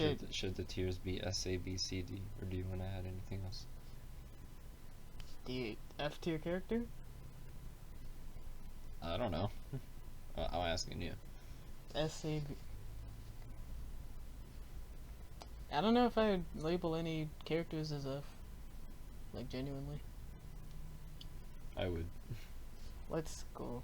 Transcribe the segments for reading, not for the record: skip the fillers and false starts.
Okay. Should the tiers be S, A, B, C, D, or do you want to add anything else? The F tier character? I don't know. I'm asking you. S A B. I don't know if I would label any characters as F. Like, genuinely. I would. Let's go.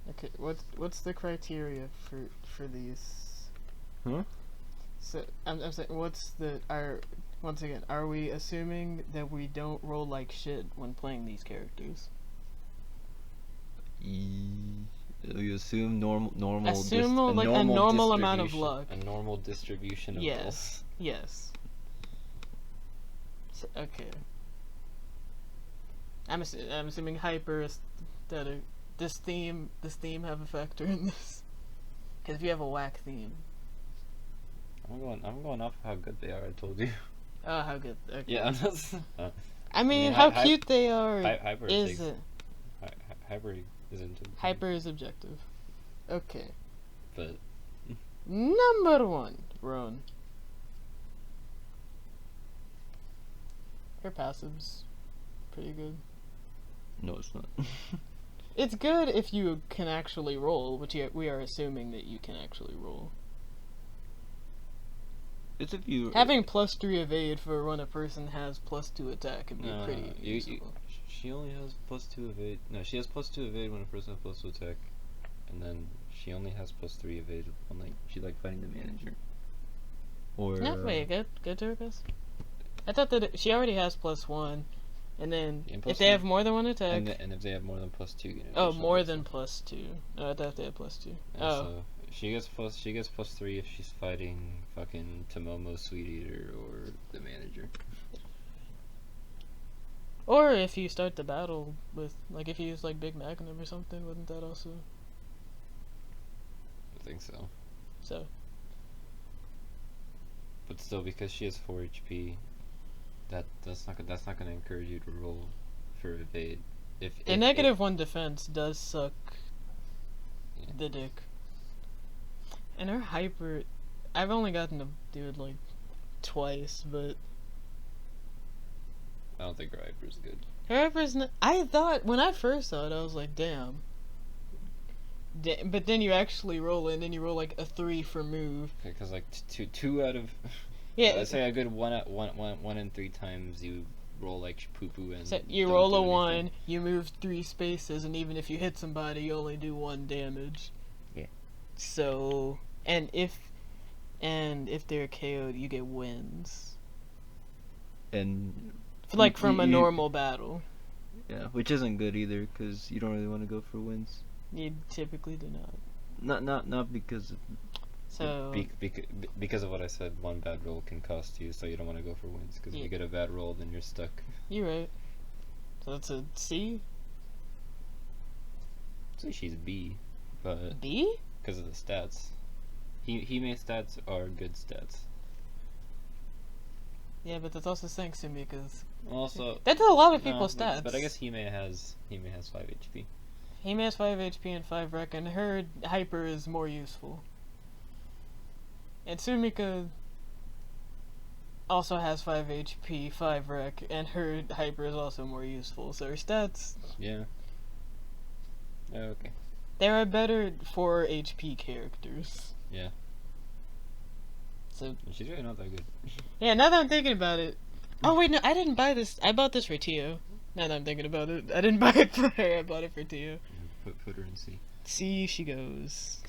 Okay, what's the criteria for these? Huh? So I'm saying, once again, are we assuming that we don't roll like shit when playing these characters? You assume normal. Assume a normal amount of luck. A normal distribution of rolls. Yes. So, okay. I'm assuming hyper aesthetic. This theme have a factor in this? Because if you have a whack theme. I'm going off of how good they are. I told you. Oh, how good. Okay. Yeah. I mean, how cute they are. Hyper is it? Hyper isn't. Hyper is objective. Okay. But. Number 1, Roan. Her passive's pretty good. No, it's not. It's good if you can actually roll, which we are assuming that you can actually roll. It's if you having +3 evade for when a person has +2 attack can be pretty useful. She only has +2 evade. No, she has +2 evade when a person has +2 attack, and then she only has +3 evade when she fighting the manager. Or no, wait, go to her best. I thought that she already has +1, and then if they have more than one attack, and if they have more than +2, you know. Oh, more than +2. Oh, I thought they had +2. Yeah, oh. So she gets +3 if she's fighting fucking Tomomo, Sweet Eater, or the manager. Or if you start the battle with, if you use Big Magnum or something, wouldn't that also? I think so. So. But still, because she has 4 HP, that's not going to encourage you to roll for evade. If -1 defense does suck. Yeah. The dick. And her hyper, I've only gotten to do it twice, but I don't think her hyper is good. Her hyper's I thought when I first saw it, I was like, damn. But then you actually roll it, and then you roll a 3 for move. Because two out of let's say a good one in 3 times you roll poo poo and so you roll a 1, you move 3 spaces, and even if you hit somebody, you only do 1 damage. Yeah. So and if they're KO'd, you get wins. And from a normal battle. Yeah, which isn't good either, because you don't really want to go for wins. You typically do not. Not because of, so because of what I said. One bad roll can cost you, so you don't want to go for wins. Because if you get a bad roll, then you're stuck. You're right. So that's a C. I'd say she's B, but B? Because of the stats. Hime stats are good stats. Yeah, but that's also thanks to me, because that's a lot of people's stats. But I guess Hime has 5 HP. Hime has 5 HP and 5 rec, and her hyper is more useful. And Sumika also has 5 HP, 5 rec, and her hyper is also more useful. So her stats... Yeah. Okay. There are better 4 HP characters. Yeah. So she's really not that good. Yeah, now that I'm thinking about it. Oh wait, no, I didn't buy this. I bought this for Tio. Now that I'm thinking about it, I didn't buy it for her. I bought it for Tio. Put her in C. C she goes.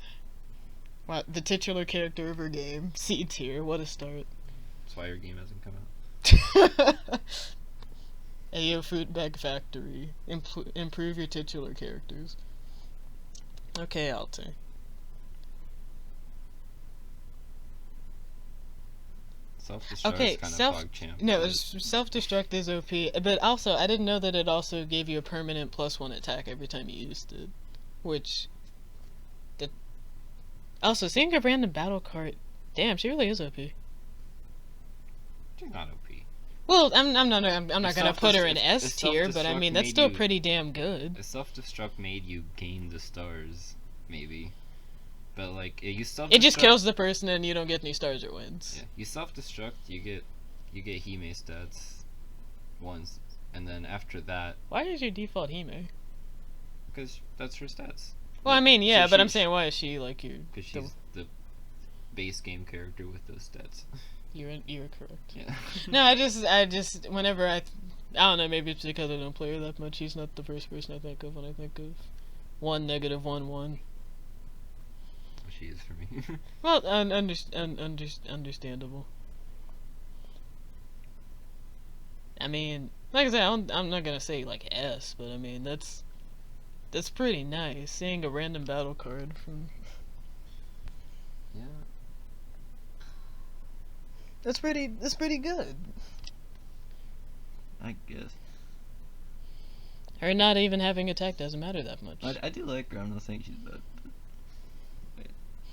Wow, the titular character of her game. C tier. What a start. That's why your game hasn't come out. Ayo Fruit Bag Factory. Improve your titular characters. Okay, Alte. Self-destruct okay, is kind of PogChamp. No, self-destruct is OP, but also, I didn't know that it also gave you a permanent +1 attack every time you used it. Which... Also, seeing a random battle card... Damn, she really is OP. She's not OP. Well, I'm not gonna put her in If S tier, but I self-destruct mean that's made still you- pretty damn good. If self-destruct made you gain the stars, maybe. But like you self-destruct. It just kills the person and you don't get any stars or wins. Yeah, you self-destruct, you get Hime stats once, and then after that, Why is your default Hime? because that's her stats. Well, I mean, yeah, but I'm she- saying why is she like your? Because she's the base game character with those stats. You're correct. Yeah. No, I just whenever I don't know, maybe it's because I don't play her that much. She's not the first person I think of when I think of 1 -1 1. She is for me. Well, understandable. I mean, like I said, I'm not gonna say like S, but I mean that's pretty nice. Seeing a random battle card from Yeah. that's pretty good. I guess. Her not even having attack doesn't matter that much. I do like her. I'm not saying she's bad.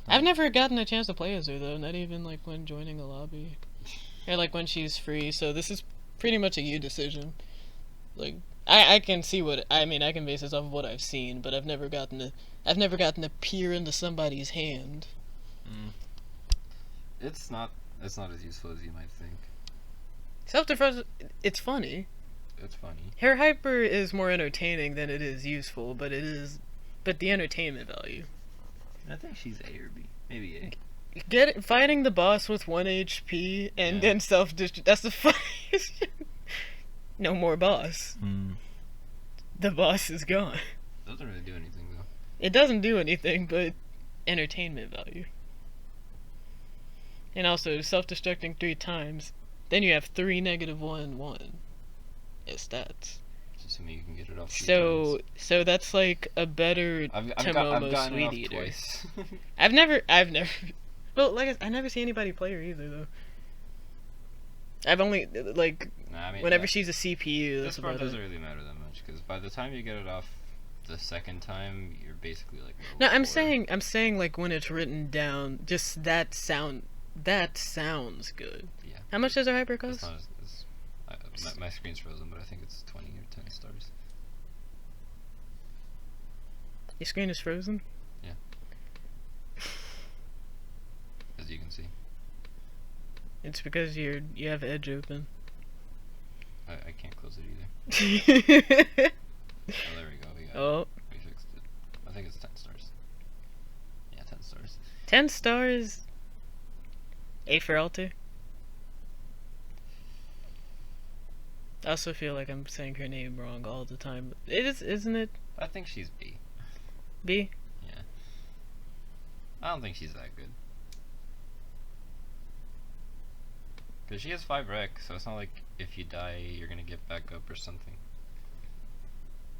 I've never gotten a chance to play as her though, not even like when joining a lobby. Or like when she's free, so this is pretty much a you decision. Like I can see what I mean, I can base this off of what I've seen, but I've never gotten to peer into somebody's hand. It's not as useful as you might think. Self-defense, it's funny. It's funny. Her hyper is more entertaining than it is useful, but the entertainment value. I think she's A or B. Maybe A. Fighting the boss with 1 HP and then self-destruct, that's the funniest shit. No more boss. The boss is gone. Doesn't really do anything though. It doesn't do anything but entertainment value. And also self-destructing 3 times. Then you have 3 -1 1 as stats. Assuming you can get it off. So that's like a better I've Tomomo gotten it Sweet off Eater. twice. I've never. Well, like I never see anybody play her either though. I've only like Nah, I mean, whenever she's a CPU. This That's part about doesn't it. really matter that much because by the time you get it off the second time, you're basically like. No, level I'm 4. saying like when it's written down, just that sound. That sounds good. Yeah. How much does her hyper That's cost? not my screen's frozen, but I think it's 20 or 10 stars. Your screen is frozen. As you can see. It's because you have Edge open. I can't close it either. Oh, there we go. We fixed it. I think it's 10 stars. Yeah, 10 stars. 10 stars. A for Alte. I also feel like I'm saying her name wrong all the time. It is, isn't it? I think she's B. B? Yeah. I don't think she's that good. Because she has 5 rec, so it's not like if you die, you're gonna get back up or something.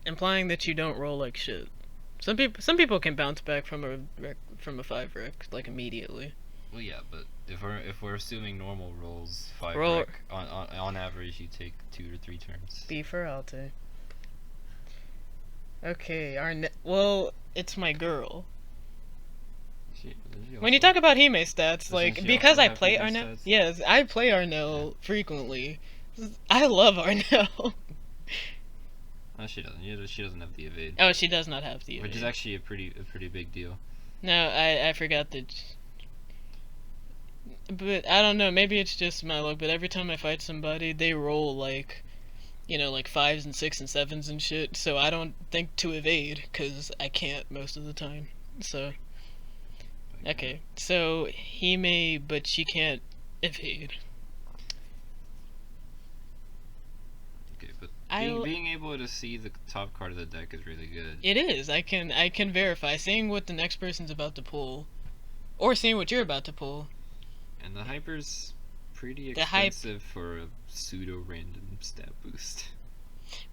Implying that you don't roll like shit. Some people can bounce back from a 5 rec like immediately. Well, yeah, but if we're assuming normal rolls, 5 Roll- rec, on average, you take 2 or 3 turns. B for Alte. Okay, well, it's my girl. When you talk about Hime stats, Doesn't like, she because also I have play Hime Arnelle, stats? yes, I play Arnelle frequently. I love Arnelle. No, she doesn't. She doesn't have the evade, Oh, she does not have the which is evade. actually a pretty big deal. No, I forgot that. But I don't know. Maybe it's just my luck. But every time I fight somebody, they roll like, like 5s and 6s and 7s and shit. So I don't think to evade because I can't most of the time. So okay, so Hime, but she can't evade. Okay, but I'll- being able to see the top card of the deck is really good. It is. I can verify seeing what the next person's about to pull, or seeing what you're about to pull. And the hyper's pretty The hype- expensive for a pseudo-random stat boost.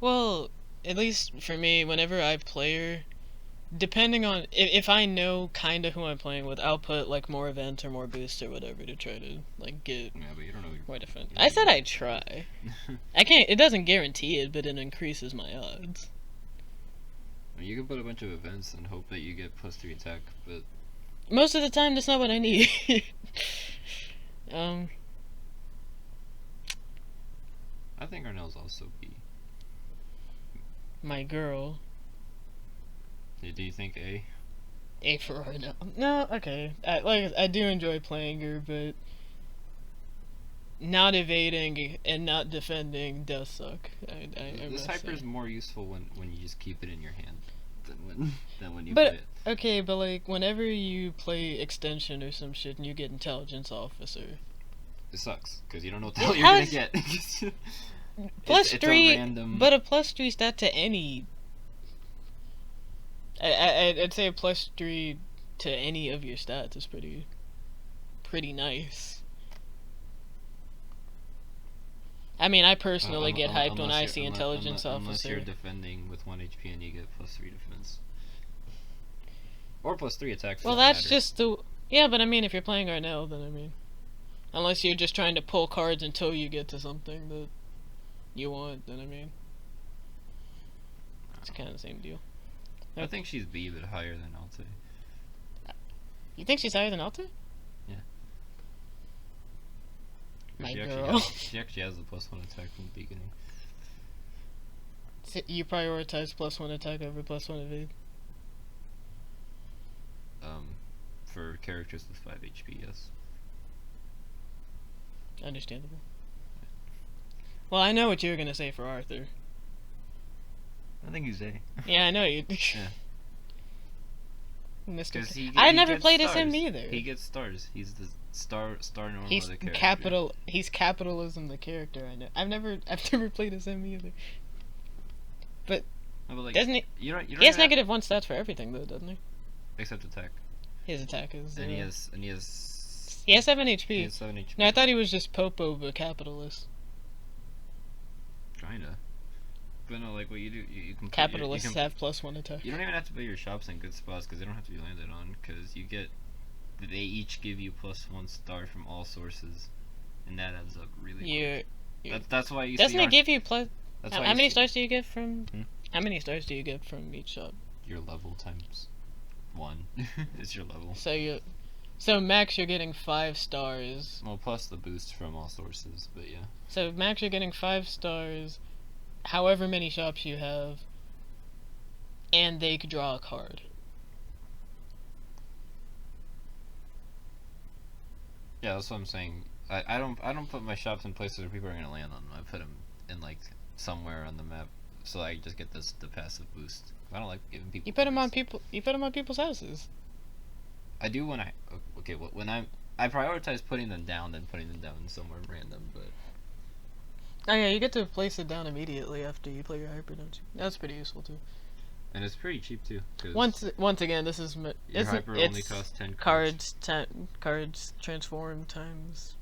Well, at least for me, whenever I play her, depending on if I know kinda who I'm playing with, I'll put like more event or more boost or whatever to try to like get Yeah, but you don't know your more defense. Yeah, I said you- I'd try. I can't. It doesn't guarantee it, but it increases my odds. You can put a bunch of events and hope that you get +3 attack, but Most of the time, that's not what I need. I think Arnelle's also B. My girl. Do you think A? A for Arnelle. No, okay. I do enjoy playing her, but not evading and not defending does suck. This hyper is more useful when you just keep it in your hand than when you But play it. okay, but like whenever you play extension or some shit and you get intelligence officer, It sucks because you don't know what the hell you're gonna get. plus it's three, a random... but a plus 3 stat to any. I'd say a plus 3 to any of your stats is pretty nice. I mean, I personally get hyped when I see intelligence Unless you're officer. defending with 1 HP and you get plus 3 defense. Or plus 3 attack. Well, that's just the... Yeah, but I mean, if you're playing Arnelle, then I mean... Unless you're just trying to pull cards until you get to something that you want, then I mean... It's kind of the same deal. I think she's B, but higher than Alte. You think she's higher than Alte? Yeah. My She girl. she actually has the plus 1 attack from the beginning. So you prioritize plus 1 attack over plus 1 evade? For characters with 5 HP, yes. Understandable. Well, I know what you were gonna say for Arthur. I think he's A. Yeah, I know you. Yeah. Mr. I never played as him either. He gets stars. He's the star normal He's of the character. He's capitalism the character. I know. I've never played as him either. No, but like, Doesn't he? You don't He has even -1 stats for everything though, doesn't he? except attack. His attack is. And he He has 7 HP. He has 7 HP. No, I thought he was just Poppo the capitalist. Kinda. But no, like what you do, you can Capitalists have plus 1 attack. You don't even have to put your shops in good spots because they don't have to be landed on. Because you get, they each give you plus 1 star from all sources, and that adds up really quick. That's why you. Doesn't it give you plus? That's How many stars do you get from? How many stars do you get from each shop? Your level times 1 is your level. So max you're getting 5 stars. Well, plus the boost from all sources, but yeah. So max you're getting 5 stars, however many shops you have, and they could draw a card. Yeah, that's what I'm saying. I don't put my shops in places where people are gonna land on them. I put them in like somewhere on the map, so I just get the passive boost. I don't like giving people. You put them on cards. people. You put them on people's houses. I do when I prioritize putting them down than putting them down somewhere random, but Oh yeah, you get to place it down immediately after you play your hyper, don't you? That's pretty useful too. and it's pretty cheap too. Cause Once again, this is your hyper only costs 10 cards transform times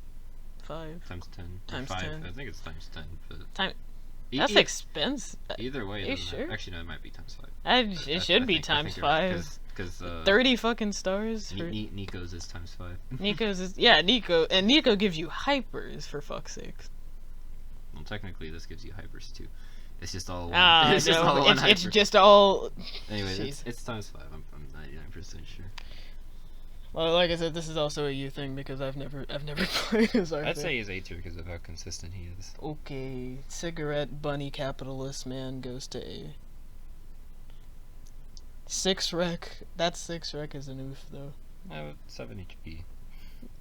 5 times 10 times 5. 10. I think it's times 10, but Time- That's expensive. Either way, Are it you doesn't matter. sure? Actually, no, it might be times 5. It should be times 5. Because 30 fucking stars for Nico's is times 5. Nico's is Nico gives you hypers for fuck's sake. Well, technically, this gives you hypers too. It's just all one. Ah, it's just all no, one it's hyper. just all. Anyway, it's times 5. I'm 99% sure. Well, like I said, this is also a you thing because I've never played as Arthur. I'd say he's A tier because of how consistent he is. Okay, cigarette bunny capitalist man goes to A. 6 rec. That 6 rec is an oof though. I have 7 HP.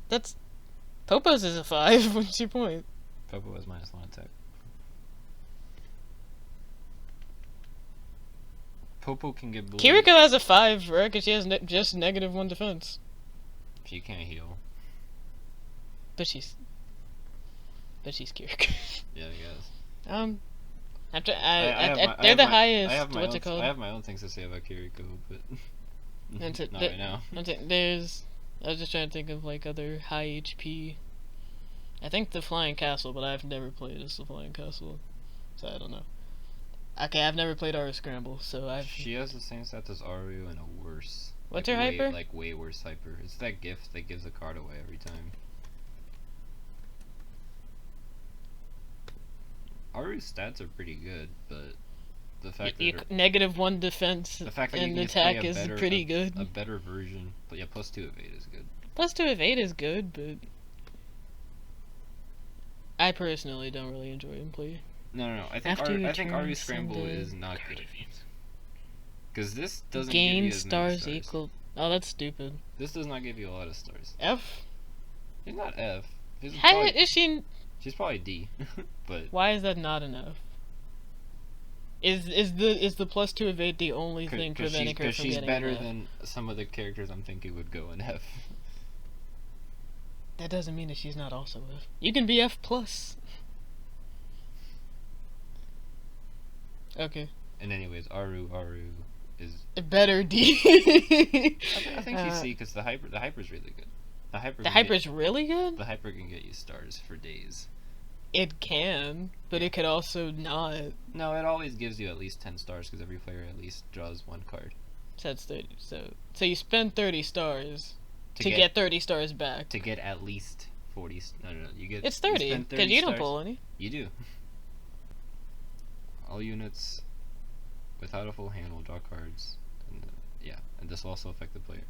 That's Poppo's is a 5. What's your point? Poppo has -1 attack. Poppo can get bullied. Kiriko has a 5 rec and she has just -1 defense. She can't heal. But she's Kiriko. Yeah, I guess. They're the highest. What's it called? I have my own things to say about Kiriko, but not right now. I was just trying to think of like other high HP. I think the Flying Castle, but I've never played as the Flying Castle, so I don't know. Okay, I've never played Aru Scramble, so She has the same stats as Aru and a worse. What's her hyper? Like way worse hyper. It's that gift that gives a card away every time. Aru's stats are pretty good, but the fact that -1 defense the fact that and you can attack play is pretty good. A better version, but yeah, +2 evade is good. +2 evade is good, but I personally don't really enjoy him play. No. I think RE Scramble is not good. Because this doesn't gain give you as stars, stars equal. Oh, that's stupid. This does not give you a lot of stars. F. She's not F. How is she? She's probably D. But why is that not an F? Is the +2 evade the only thing preventing her from getting an F? Because she's better than some of the characters I'm thinking would go in F. That doesn't mean that she's not also F. You can be F+. Okay. And anyways, Aru is a better D. I think she's C because the hyper's really good. The hyper's really good? The hyper can get you stars for days. It can, but it could also not. No, it always gives you at least 10 stars because every player at least draws one card. So that's 30. So you spend 30 stars to get 30 stars back. To get at least 40. No. You get. It's 30 because you don't pull any. You do. All units without a full hand will draw cards. And this will also affect the player.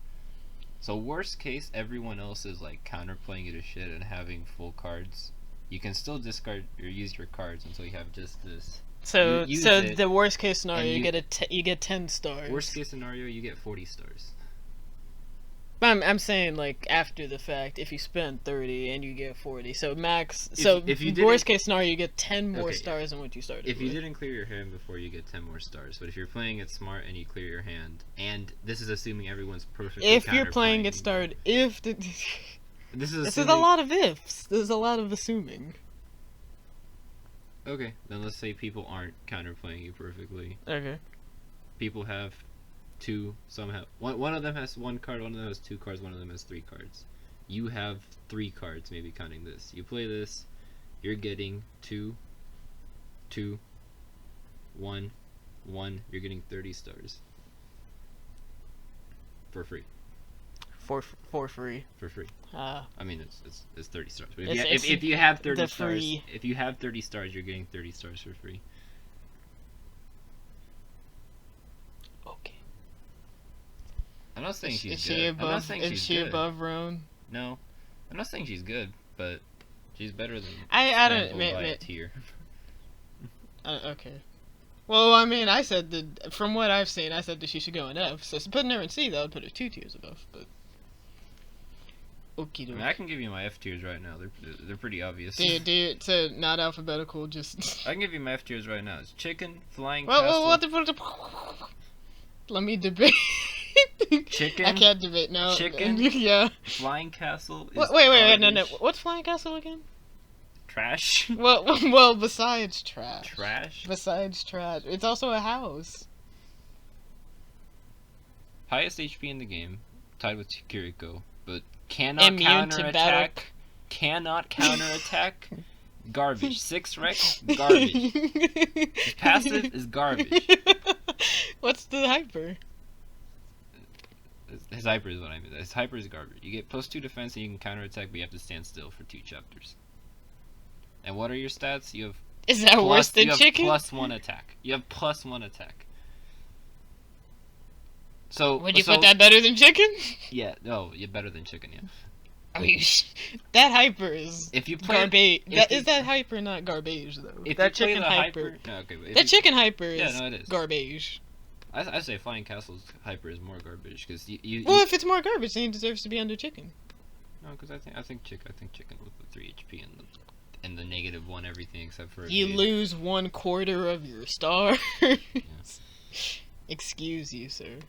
So worst case, everyone else is like counterplaying you to shit and having full cards. You can still discard or use your cards until you have just this. So the worst case scenario, you get 10 stars. Worst case scenario, you get 40 stars. I'm saying like after the fact, if you spend 30 and you get 40, so max. If you worst case scenario, you get 10 more stars than what you started. If you didn't clear your hand before, you get 10 more stars. But if you're playing it smart and you clear your hand, and this is assuming everyone's perfectly. If you're playing it started, this is a lot of ifs. There's a lot of assuming. Okay, then let's say people aren't counterplaying you perfectly. Okay. People have two. Some have one of them has one card. One of them has two cards. One of them has three cards. You have 3 cards, maybe counting this. You play this. You're getting 2, 2, 1, 1. You're getting 30 stars for free. For free. For free. I mean, it's 30 stars. But if you have 30 stars, if you have 30 stars, you're getting 30 stars for free. Okay. I'm not saying she's good. Is she good. Above Roan? No, I'm not saying she's good, but she's better than. I don't. By a tier. Okay. Well, I mean, I said that from what I've seen, I said that she should go in F. So putting her in C, that would put her 2 tiers above. But okie dokie. I mean, I can give you my F tiers right now. They're pretty obvious. So not alphabetical, just. I can give you my F tiers right now. It's chicken, flying castle. What? Let me debate. Chicken. I can't debate. No. Chicken. Yeah. Flying castle. Wait, no. What's flying castle again? Trash. Well, besides trash. Trash. Besides trash, it's also a house. Highest HP in the game, tied with Kiriko, but cannot counterattack. Cannot counterattack. Garbage. 6 rec. Garbage. His passive is garbage. What's the hyper? His hyper is what I mean. His hyper is garbage. You get +2 defense and you can counterattack, but you have to stand still for 2 chapters. And what are your stats? You have. Is that worse than chicken? You have +1 attack. You have +1 attack. So would you put that better than chicken? Yeah, no, you're better than chicken. Yeah. Are you? That hyper is. If you play garbage, that hyper not garbage though? If that you chicken play the hyper. No, okay, but that chicken hyper is. Yeah, no, it is garbage. I say Flying Castle's hyper is more garbage because you. Well, if it's more garbage, then he deserves to be under chicken. No, because I think chicken with the 3 HP and the -1 everything except for. You lose 1/4 of your stars. Yeah. Excuse you, sir.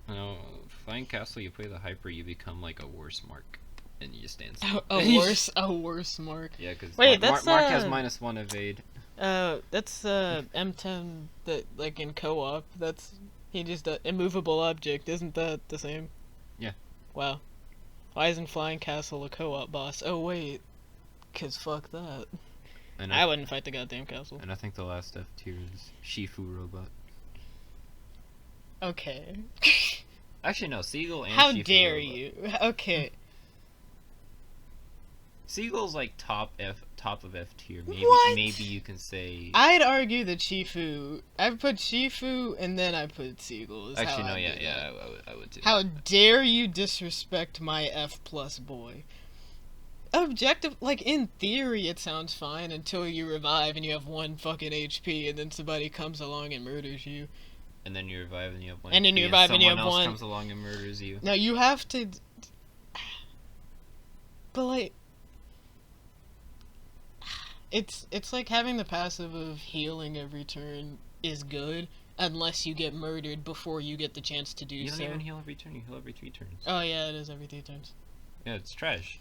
No, Flying Castle. You play the hyper, you become like a worse Marc, and you just stand still. A worse Marc. Yeah, because Marc has -1 evade. That's M10 that like in co-op. That's. He just immovable object, isn't that the same? Yeah. Wow. Why isn't Flying Castle a co-op boss? Oh wait, 'cause fuck that. And I wouldn't fight the goddamn castle. And I think the last F tier is Shifu Robot. Okay. Actually no, Seagull and How Shifu dare Robot. you? Okay. Seagull's like top of F tier. Maybe you can say. I'd argue that Shifu. I put Shifu and then I put Seagull. Actually, no, yeah, I would too. How dare you disrespect my F+ boy? objective, like, in theory, it sounds fine until you revive and you have 1 fucking HP, and then somebody comes along and murders you. And then you revive and you have 1 And then you HP, revive and you have someone else 1. comes along and murders you. Now, you have to... But, like... It's like having the passive of healing every turn is good, unless you get murdered before you get the chance to do You so. don't even heal every turn, you heal every 3 turns. Oh, yeah, it is every 3 turns. Yeah, it's trash.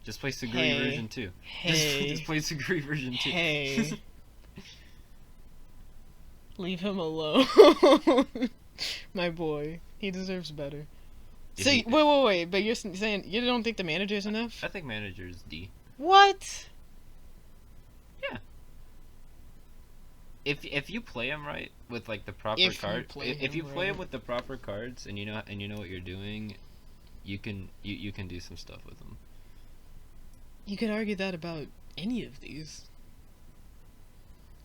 Just play Suguri version 2. Hey. Just play Suguri version 2. Hey. Leave him alone. My boy. He deserves better. See, wait. But you're saying you don't think the manager's enough? I think manager's D. What? Yeah. If you play him right with like the proper cards, if you play him with the proper cards and you know what you're doing, you can do some stuff with them. You could argue that about any of these.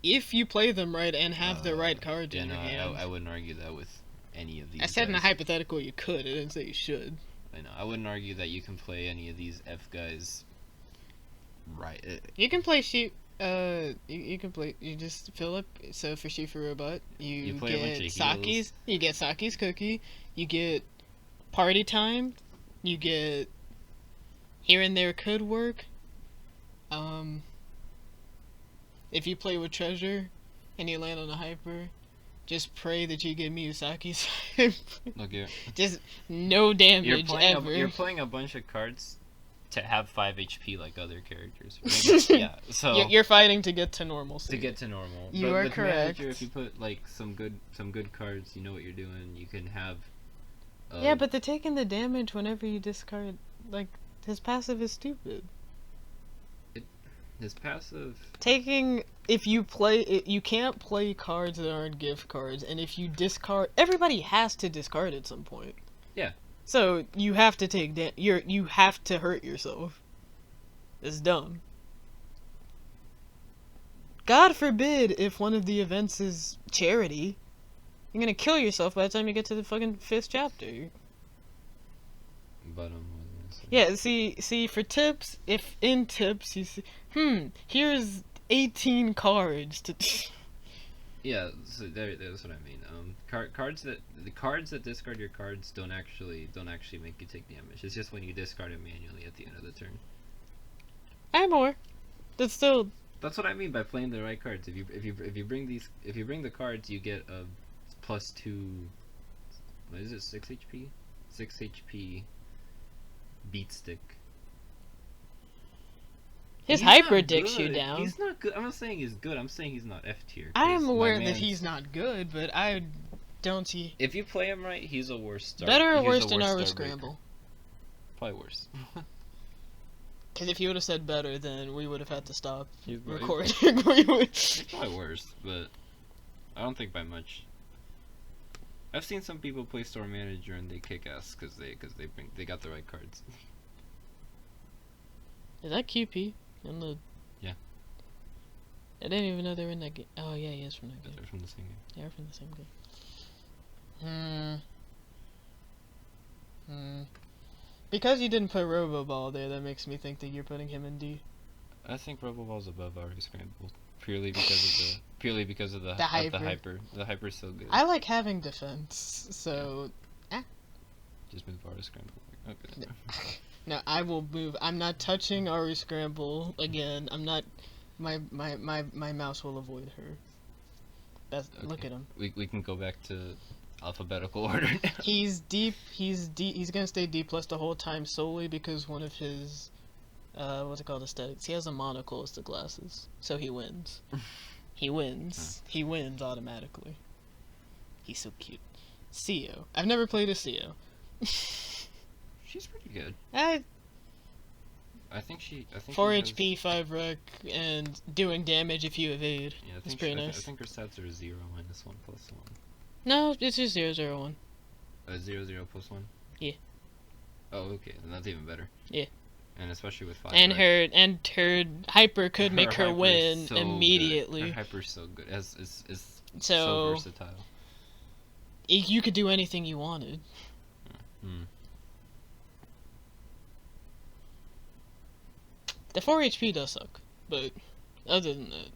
If you play them right and have the right cards in your hand. I wouldn't argue that with any of these. I said in a hypothetical you could. I didn't say you should. I know. I wouldn't argue that you can play any of these F guys right. You can play sheep. You can play. You just fill up. So for Shifu Robot, you play get a bunch of Saki's. heals. You get Saki's cookie. You get party time. You get here and there could work. If you play with treasure, and you land on a hyper, just pray that you get Miyazaki's hyper. Okay. Just no damage ever. You're playing a bunch of cards to have 5 HP like other characters. Maybe, yeah, so you're fighting to get to normal. To get to normal. You are with correct. Manager, if you put like some good cards, you know what you're doing. You can have. Yeah, but they're taking the damage whenever you discard. Like his passive is stupid. His passive. If you play, you can't play cards that aren't gift cards, and if you discard, everybody has to discard at some point. Yeah. So you have to you have to hurt yourself. It's dumb. God forbid if one of the events is charity, you're gonna kill yourself by the time you get to the fucking 5th chapter. But yeah, see, for tips, if in tips you see, here's 18 cards to. Yeah, so that's what I mean. The cards that discard your cards don't actually make you take damage. It's just when you discard it manually at the end of the turn. And more. That's still. That's what I mean by playing the right cards. If you bring the cards, you get a +2. What is it? 6 HP. 6 HP. Beat stick. His hyper dicks you down. He's not good. I'm not saying he's good. I'm saying he's not F tier. I am aware that he's not good, but I don't see. If you play him right, he's a worse start. Better or worse than our Scramble? Probably worse. Because if you would have said better, then we would have had to stop recording. It's probably worse, but I don't think by much. I've seen some people play Store Manager and they kick ass because they got the right cards. Is that QP? Yeah. I didn't even know they were in that game. Oh yeah, he is from that game. They're from the same game. They're from the same game. Because you didn't put Roboball there, that makes me think that you're putting him in D. I think Roboball's above our Scramble purely because of the hyper. The hyper's so good. I like having defense, so Just move our Scramble. Okay. No, I will move. I'm not touching Ari Scramble again. I'm not. My mouse will avoid her. That's okay. Look at him. We can go back to alphabetical order now. He's deep. He's gonna stay D+ the whole time solely because one of his what's it called, aesthetics. He has a monocle as the glasses, so he wins. He wins. He wins automatically. He's so cute. Ceo. I've never played a Ceo. She's pretty good. I think 4 HP, 5 rec, and doing damage if you evade. Yeah, it's pretty nice. I think her stats are 0, -1, +1. No, it's just 0, 0, 1. 0, 0, +1? Yeah. Oh, okay, then that's even better. Yeah. And especially with 5 and rec. her hyper could make her win so immediately. Good. Her hyper's so good. It's so versatile. You could do anything you wanted. The 4 HP does suck, but other than that,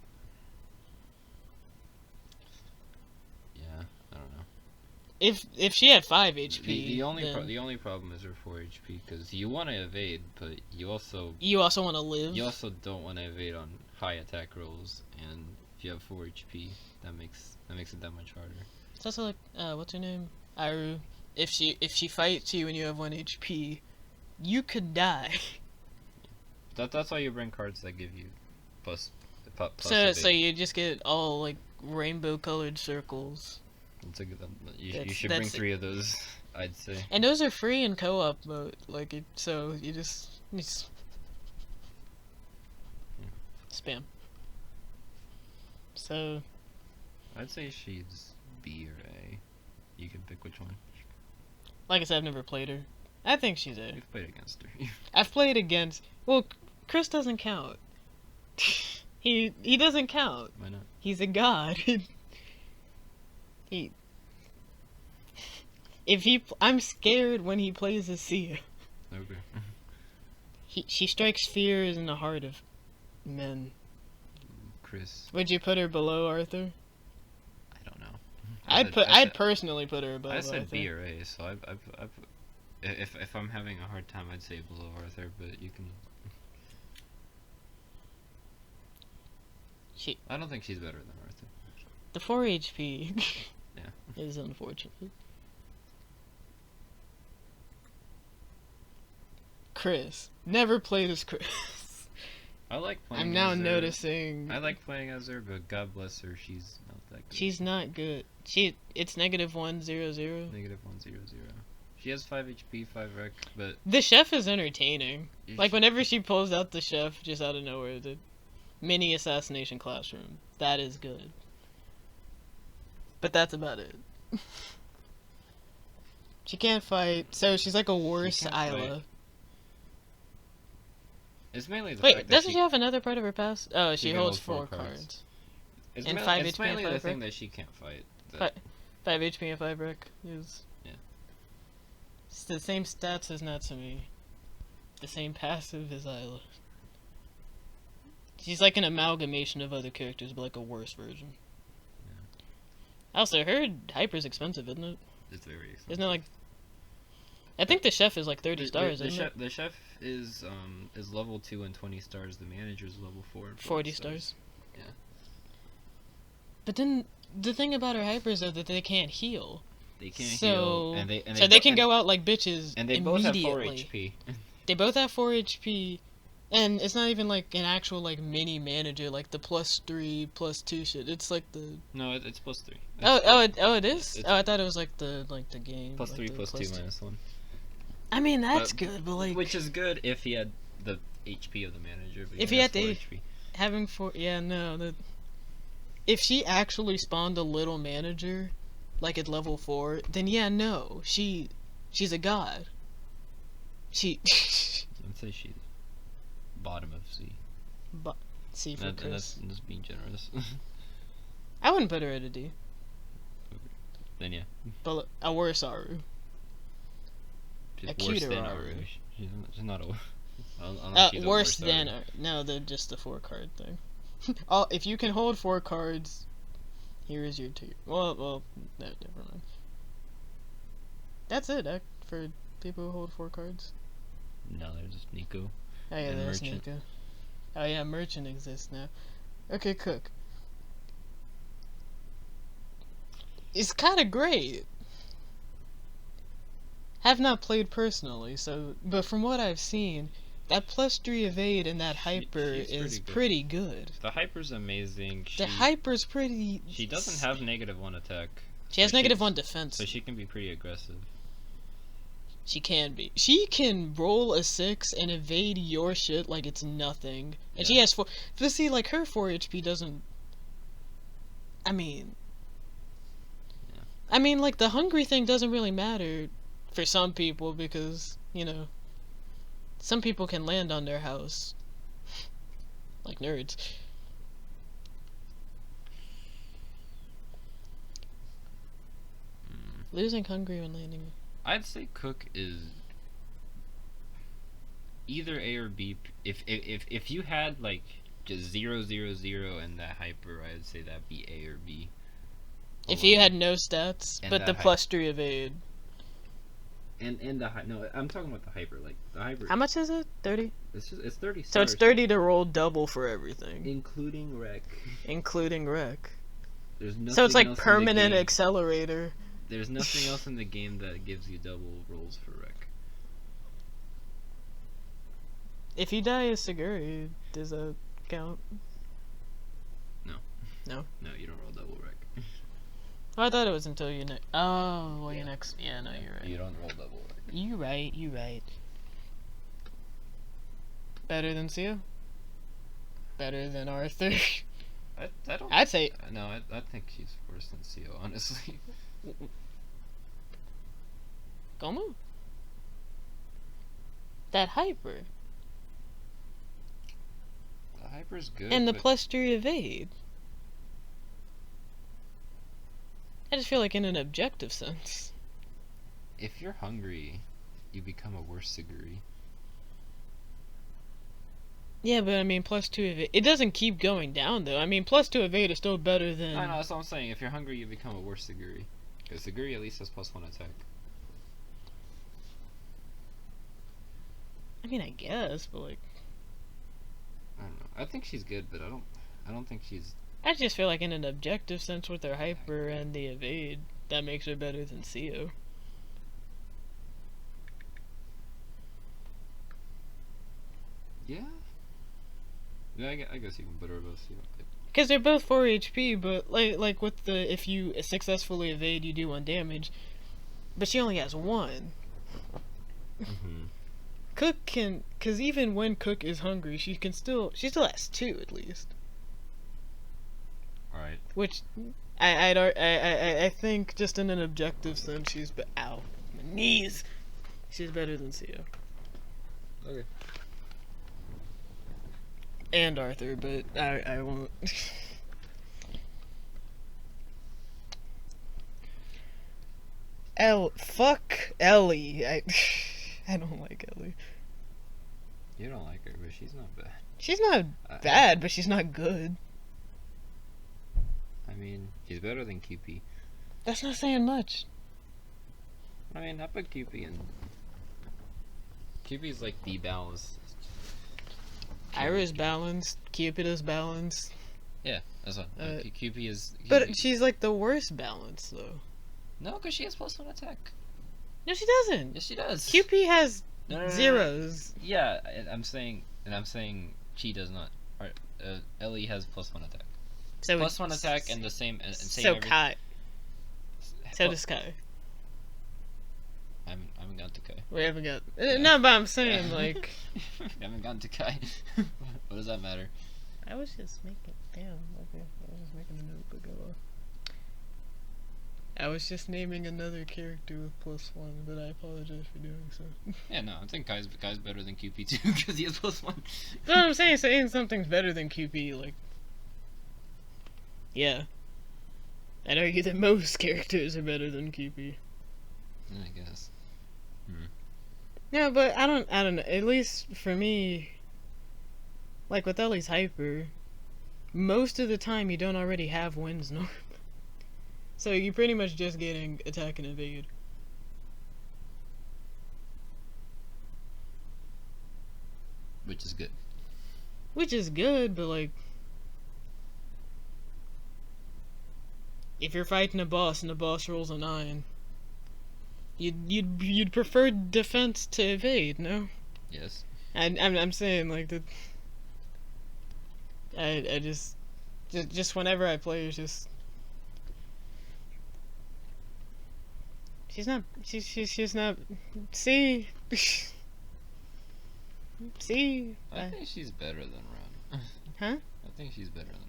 Yeah, I don't know. if she had 5 HP, The only then the only problem is her 4 HP, because you want to evade, but you also want to live. you also don't want to evade on high attack rolls, and if you have 4 HP, that makes it that much harder. It's also like what's her name? Iru. If she fights you and you have 1 HP, you could die. That's why you bring cards that give you plus So evade. you just get all like rainbow colored circles. It's a good, you That's- should bring that's- 3 of those, I'd say. And those are free in co-op mode. Like so you just spam. So I'd say she's B or A. You can pick which one. like I said, I've never played her. I think she's A. You've played against her. I've played against. Well, Chris doesn't count. he doesn't count. Why not? He's a god. I'm scared when he plays as Sia. Okay. She strikes fear in the heart of men. Chris, Would you put her below Arthur? I don't know. I'd personally put her above I said Arthur. B or A, so if I'm having a hard time, I'd say below Arthur, but you can. I don't think she's better than Arthur. The 4 HP Yeah. is unfortunate. Chris. Never played as Chris. I like playing. I'm now as her. noticing. I like playing as her, but God bless her, she's not that good. She's not good. It's -100. -100. She has 5 HP, 5 rec, but The chef is entertaining. Like whenever she pulls out the chef just out of nowhere, the mini assassination classroom. That is good. But that's about it. She can't fight, so she's like a worse can't Islay. fight. It's mainly the Wait, fact that doesn't she have another part of her pass? Oh, she can holds hold 4 4 cards. It's and mainly, 5 it's HP and mainly 5 the thing rec? that she can't fight. 5 HP and 5 rec is... Yeah. It's the same stats as Natsumi. The same passive as Islay. She's like an amalgamation of other characters, but like a worse version. Yeah. Also, her hyper's expensive, isn't it? It's very expensive. Isn't it like... I think the chef is like 30 stars, isn't it? The chef is level 2 and 20 stars. The manager's level 4 and 40 stars. Yeah. But then the thing about her hypers are that they can't heal. They can't So- heal, and they So they can go out like bitches and they both have 4 immediately. HP. They both have 4 HP, and it's not even like an actual like mini manager like the +3, +2 shit. It's like the No, it's +3. it is. It's- Oh, I thought it was like the game. +3, like the +2, -1. I mean that's But- good, but like Which is good if he had the HP of the manager. But If he has had 4 the- HP. having 4. Yeah, no. If she actually spawned a little manager, like at level 4, then yeah, no, she's a god. She. I'd say she's bottom of C. C for And Chris. that's being generous. I wouldn't put her at a D, Then yeah, but a worse Aru. she's A worse cuter than Aru. Aru. She's not a. Unless she's a Worse than Aru. no, they're just the 4 card thing. If you can hold 4 cards, here is your 2. Well, no, never mind. That's it for people who hold 4 cards. No, there's Nico. Oh yeah, And there's Merchant. Nika. Oh yeah, Merchant exists now. Okay, Cook. It's kind of great. Have not played personally, but from what I've seen, that +3 evade and that hyper she's is pretty pretty good. The hyper's amazing. The hyper's pretty. She doesn't have -1 attack. She has so -1 defense. So she can be pretty aggressive. She can be. She can roll a 6 and evade your shit like it's nothing. And she Yeah. has 4. But see, like, her 4 HP doesn't. I mean. Yeah. I mean, like, the hungry thing doesn't really matter for some people because, some people can land on their house. Like nerds. Losing hungry when landing. I'd say Cook is either A or B. If you had like just 0, 0, 0 and that hyper, I'd say that'd be A or B. If you had no stats, And but the that plus 3 evade. And the no, I'm talking about the hyper. Like the hyper. How much is it? 30? It's 30 So stars. it's 30 to roll double for everything. Including wreck. Including wreck. There's nothing So it's like else permanent in the game. accelerator. There's nothing else in the game that gives you double rolls for wreck. If you die as Siguri, does that count? No. No? No, you don't roll double wreck. Oh, I thought it was until you next. Oh, well, Yeah. you next. Yeah, no, you're right. You don't roll double wreck. You right. You right. Better than Seal? Better than Arthur? I don't. I'd say. No, I think she's worse than Co. Honestly. Como? That hyper. The hyper's good. And the but plus 3 evade. I just feel like in an objective sense. if you're hungry, you become a worse Siguri. Yeah, but I mean, plus 2 evade. It doesn't keep going down, though. I mean, plus 2 evade is still better than. No, that's what I'm saying. If you're hungry, you become a worse Siguri. Because Siguri at least has +1 attack. I mean, I guess, but like. I don't know. I think she's good, but I don't think she's. I just feel like in an objective sense with her hyper and the evade, that makes her better than Co. Yeah. Yeah, I guess you can put her above CO. Because they're both 4 HP, but like with the if you successfully evade, you do 1 damage. But she only has 1. Mm-hmm. Cook can, because even when Cook is hungry, she still has 2 at least. All right. Which I think just in an objective sense, ow, my knees. She's better than Co. Okay. And Arthur, but I won't. Fuck Ellie. I don't like Ellie. You don't like her, but she's not bad. She's not bad, but she's not good. I mean, she's better than QP. That's not saying much. I mean, I put QP in. QP is like the balance. Ira's balanced. Cupid's balanced. Yeah, that's what. QP is. But she's like the worst balanced, though. No, because she has +1 attack. No, she doesn't. Yes, she does. QP has No. zeros. Yeah, I'm saying she does not. Ellie has +1 attack. So +1 attack and the same. So Kai. So does Kai. I haven't gotten to Kai. We haven't got. No, but I'm saying like. I haven't gotten to Kai. What does that matter? I was just making. Damn. Okay. I was just making a note, but go on. I was just naming another character with +1, but I apologize for doing so. Yeah, no, I think Kai's better than QP too because he has +1. But I'm saying something's better than QP, like. Yeah. I'd argue that most characters are better than QP. I guess. Yeah, but I don't know. At least for me, like with Ellie's hyper, most of the time you don't already have wins normally. So you're pretty much just getting attack and evade. Which is good. Which is good, but like, if you're fighting a boss and the boss rolls a 9, you'd prefer defense to evade, no? Yes. I'm saying like that. I just whenever I play, it's just. She's not. She's not. See. See. I think she's better than Ron. Huh? I think she's better than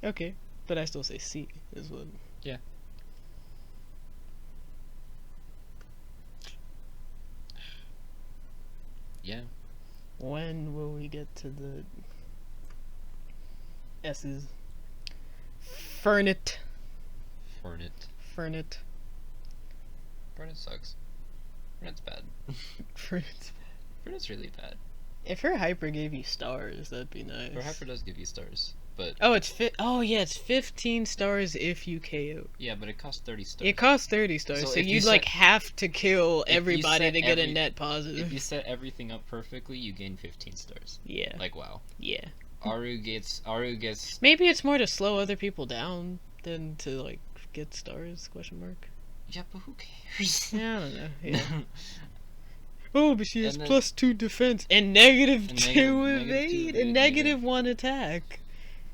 Ron. Okay, but I still say C is what. Yeah. Yeah. When will we get to the S's? Fernet. Fernet. Fernet. Fernet sucks. Fernet's bad. Fernet's Fernet's really bad. If her hyper gave you stars, that'd be nice. Her hyper does give you stars, but Oh, it's 15 stars if you KO. yeah, but it costs 30 stars. It costs 30 stars, So so if you you'd set- like have to kill if you everybody set to get a every- net If positive. you set everything up perfectly, you gain 15 stars. Yeah, Like wow. yeah. Aru gets Maybe it's more to slow other people down than to like get stars? Question mark. yeah, but who cares? Yeah, I don't know. Yeah. Oh, but she has And then- +2 defense and negative And 2 negative 2 evade evade, and negative 1 attack.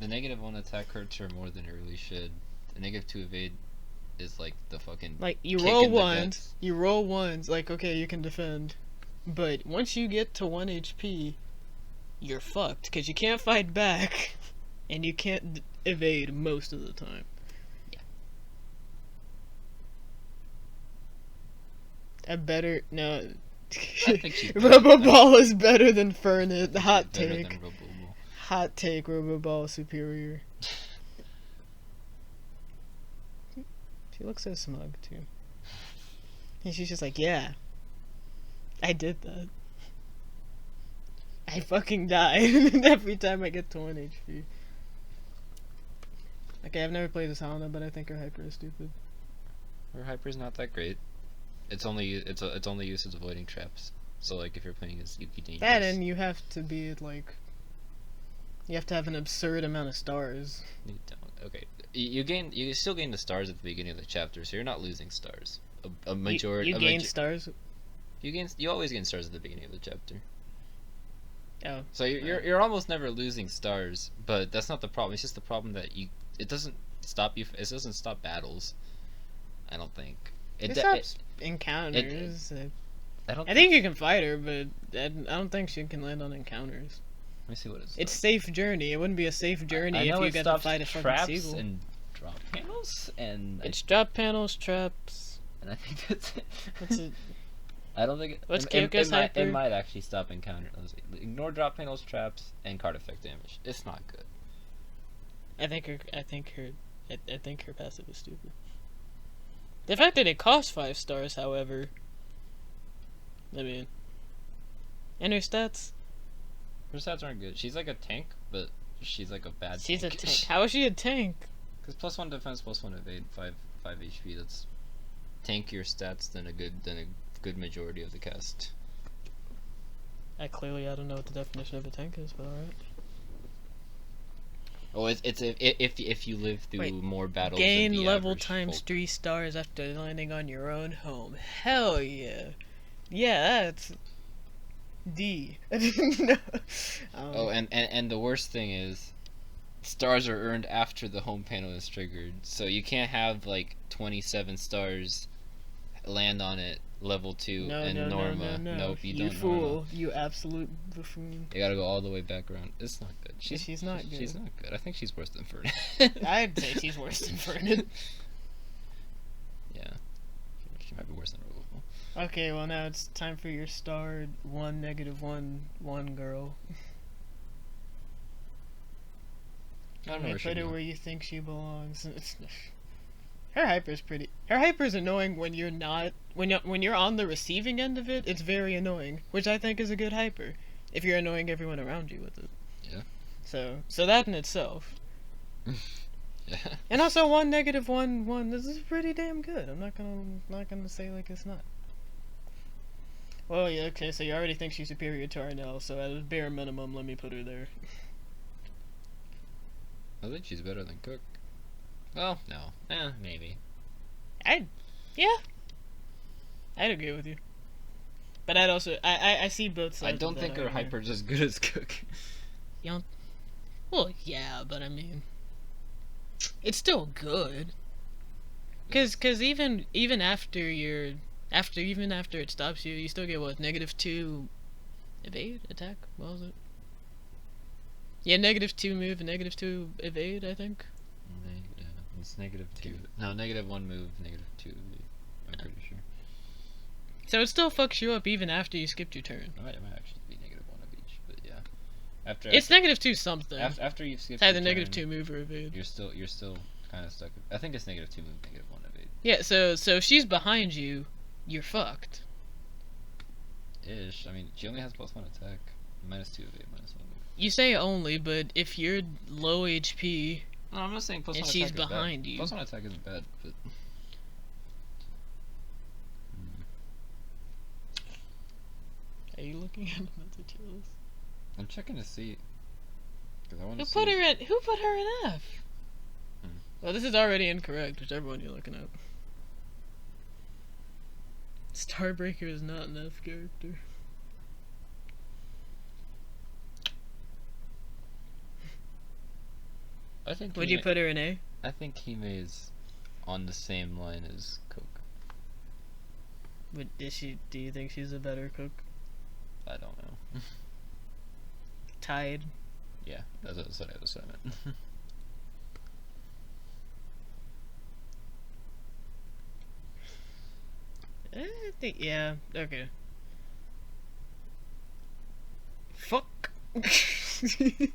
The -1 attack hurts her more than it really should. The -2 evade is like the fucking Like you kick roll in the ones, guts. you roll ones. Like okay, you can defend, but once you get to 1 HP, you're fucked because you can't fight back, and you can't evade most of the time. Yeah. A better no. I think she's better than- Roboball is better than Fernet. Hot better take. than Roboball. Hot take. Roboball superior. She looks so smug too. And she's just like, yeah, I did that. I fucking died every time I get to 1 HP. Okay, I've never played as Halena, but I think her hyper is stupid. Her hyper's not that great. It's only used as avoiding traps. So like if you're playing as Yuki Dangerous. That and you have to be like, you have to have an absurd amount of stars. You don't. Okay, you still gain the stars at the beginning of the chapter, so you're not losing stars. A majority. You gain stars. You always gain stars at the beginning of the chapter. Oh. So you're almost never losing stars, but that's not the problem. It's just the problem that it doesn't stop you. It doesn't stop battles. I don't think. It stops encounters. I think you can fight her, but I don't think she can land on encounters. Let me see what it's. It's safe journey. It wouldn't be a safe journey if you got to fight a fucking traps seagull. and drop panels and It's drop panels, traps. and I think that's it. What's it? I don't think What's it Kyoko's might hyper? actually stop encounter. Let's see. Ignore drop panels, traps, and card effect damage. It's not good. I think her passive is stupid. The fact that it costs 5 stars, however, I mean, and her stats. Her stats aren't good. She's like a tank, but she's like a bad. She's a tank. tank. How is she a tank? Because +1 defense, +1 evade, 5 HP. That's tankier stats than a good majority of the cast. I don't know what the definition of a tank is, but alright. Oh, if you live through Wait, more battles. Gain than the level average times folk. 3 stars after landing on your own home. Hell yeah. Yeah, that's D. No. Oh, and the worst thing is, stars are earned after the home panel is triggered, so you can't have like 27 stars land on it level 2 and Norma. No. Nope, you don't. fool. Norma. You absolute buffoon. You gotta go all the way back around. It's not good. She's not good. She's not good. I think she's worse than Fernet. I'd say she's worse than Fernet. Yeah, she might be worse than Roboball. Okay, well now it's time for your star 1, -1 girl. I don't know Let me where she put her go. where you think she belongs. Her hyper's pretty. Her hyper's annoying when you're not when you're on the receiving end of it. It's very annoying, which I think is a good hyper. If you're annoying everyone around you with it. Yeah. So that in itself. Yeah. And also 1, -1. This is pretty damn good. I'm not gonna say like it's not. Well, yeah, okay. So you already think she's superior to Arnelle. So at a bare minimum, let me put her there. I think she's better than Cook. Well, no. Maybe. I'd agree with you. But I'd also I see both sides. I don't of that think her argument. hyper's as good as Cook. Well, yeah, but I mean, it's still good. Cause even after it stops you, you still get what, -2 evade attack. What was it? Yeah, -2 move and -2 evade. I think. It's -2. No, -1 move, -2. I'm pretty sure. So it still fucks you up even after you skipped your turn. It might actually be -1 of each, but yeah. It's -2 something. After you've skipped It's either your turn, -2 move or evade. You're still kind of stuck. I think it's -2 move, -1 evade. Yeah, so if she's behind you, you're fucked. Ish. I mean, she only has +1 attack. -2 evade, -1 evade. You say only, but if you're low HP No, I'm not saying +1 and attack she's is behind bad. you, +1 attack isn't bad, but... are you looking at another tier list? I'm checking to see. Cause I want Who to put see. her in? Who put her in F? Hmm. Well, this is already incorrect. Whichever one you're looking at. Starbreaker is not an F character. I think. Would you put her in A? I think Hime is on the same line as Coke. Is she? Do you think she's a better cook? I don't know. Tied. Yeah, that's what I meant. I think, yeah, okay. Fuck. She's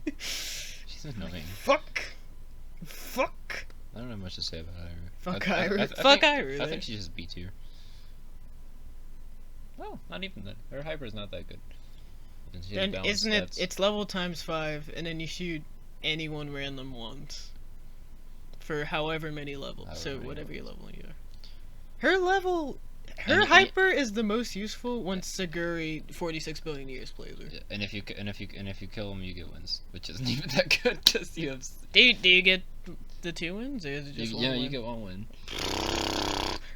annoying. Fuck. Fuck. I don't have much to say about her. Fuck I Fuck think, Irie. I think she's just B tier. Well, not even that. Her hyper's not that good. And she has Then balanced isn't it? stats. It's level times 5, and then you shoot anyone random once for however many levels. However So many whatever your levels. level you are. Her level. Her And- hyper is the most useful when Saguri 46 billion years plays her. Yeah, and if you kill him, you get wins, which isn't even that good because you have. Do you get the 2 wins, or is it just one Yeah, win? you get 1 win.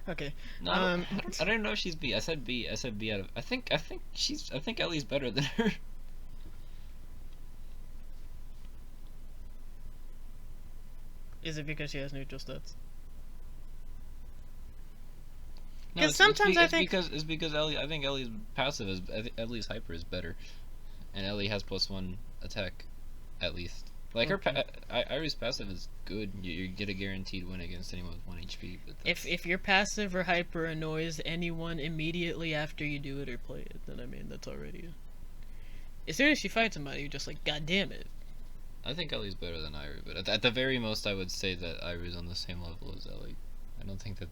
Okay. No, I don't know if she's B. I said B out of. I think Ellie's better than her. Is it because she has neutral stats? No, 'Cause sometimes I think- it's because Ellie. I think Ellie's passive is Ellie's hyper is better, and Ellie has +1 attack, at least. Like Okay. Irie's passive is good. You get a guaranteed win against anyone with 1 HP. But If your passive or hyper annoys anyone immediately after you do it or play it, then I mean that's already. As soon as she fights somebody, you're just like, God damn it. I think Ellie's better than Irie, but at the very most, I would say that Irie's on the same level as Ellie. I don't think that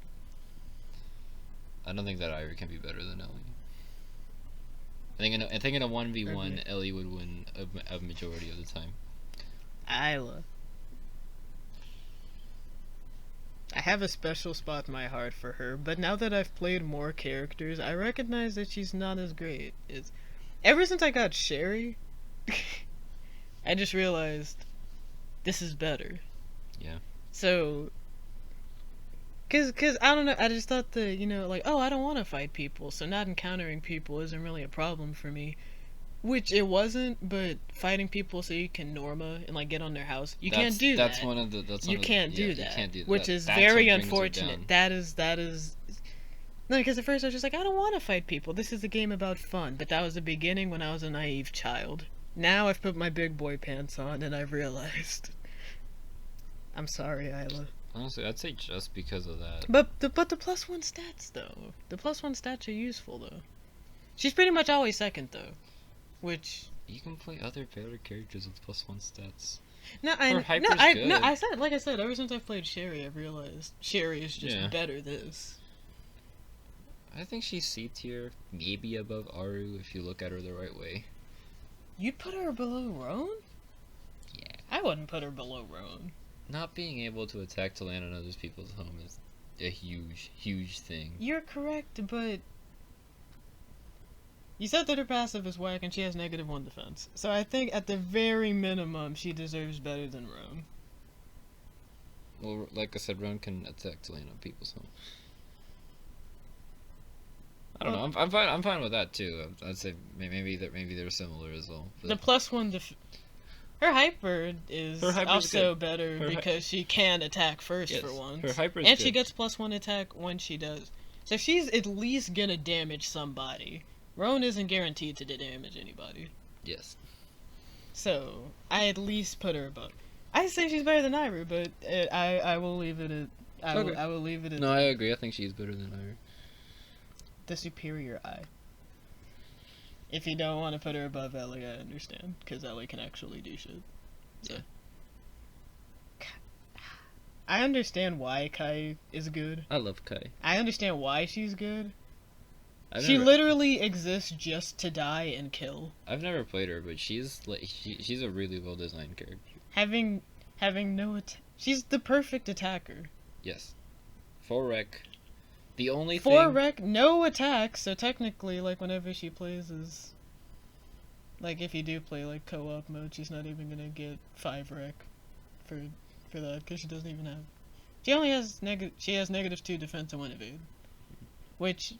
Irie can be better than Ellie. I think in a 1v1, Okay. Ellie would win a majority of the time. Isla. I have a special spot in my heart for her, but now that I've played more characters, I recognize that she's not as great. Ever since I got Sherry, I just realized this is better. Yeah. So, cause I don't know, I just thought that, like, oh, I don't want to fight people, so not encountering people isn't really a problem for me. Which it wasn't, but fighting people so you can Norma and like get on their house, you can't do that. That's one of the. You can't do You that, can't do that. which is That's very what brings her unfortunate. down. That is. No, because at first I was just like, I don't want to fight people. This is a game about fun. But that was the beginning when I was a naive child. Now I've put my big boy pants on and I've realized. I'm sorry, Isla. Honestly, I'd say just because of that. But the +1 stats though, the +1 stats are useful though. She's pretty much always second though, which. You can play other better characters with +1 stats. No, Her hyper's I good. said, like I said, ever since I've played Sherry, I've realized Sherry is just Yeah. better this. I think she's C tier, maybe above Aru if you look at her the right way. You'd put her below Roan? Yeah. I wouldn't put her below Roan. Not being able to attack to land on other people's home is a huge, huge thing. You're correct, but you said that her passive is whack and she has -1 defense. So I think at the very minimum, she deserves better than Roan. Well, like I said, Ron can attack to land on people's home. I don't know. I'm fine with that too. I'd say maybe they're similar as well. The +1 her hyper is Her hyper's also good. better Her because she can attack first Yes, for once. her hyper is and good. she gets +1 attack when she does. So she's at least gonna damage somebody. Roan isn't guaranteed to damage anybody. Yes. So I at least put her above. I say she's better than Iru, but I will leave it at. Okay. I will leave it at No, I agree. I think she's better than Iru. the superior eye. If you don't want to put her above Ellie, I understand, because Ellie can actually do shit. So. Yeah. I understand why Kai is good. I love Kai. I understand why she's good. She literally exists just to die and kill. I've never played her, but she's like she's a really well designed character. Having no she's the perfect attacker. Yes. 4 rec. The only 4 thing. rec, no attack, so technically, like, whenever she plays is... Like, if you do play, like, co-op mode, she's not even gonna get 5 rec for that, because she doesn't even have... She only has negative 2 defense and 1 evade. Which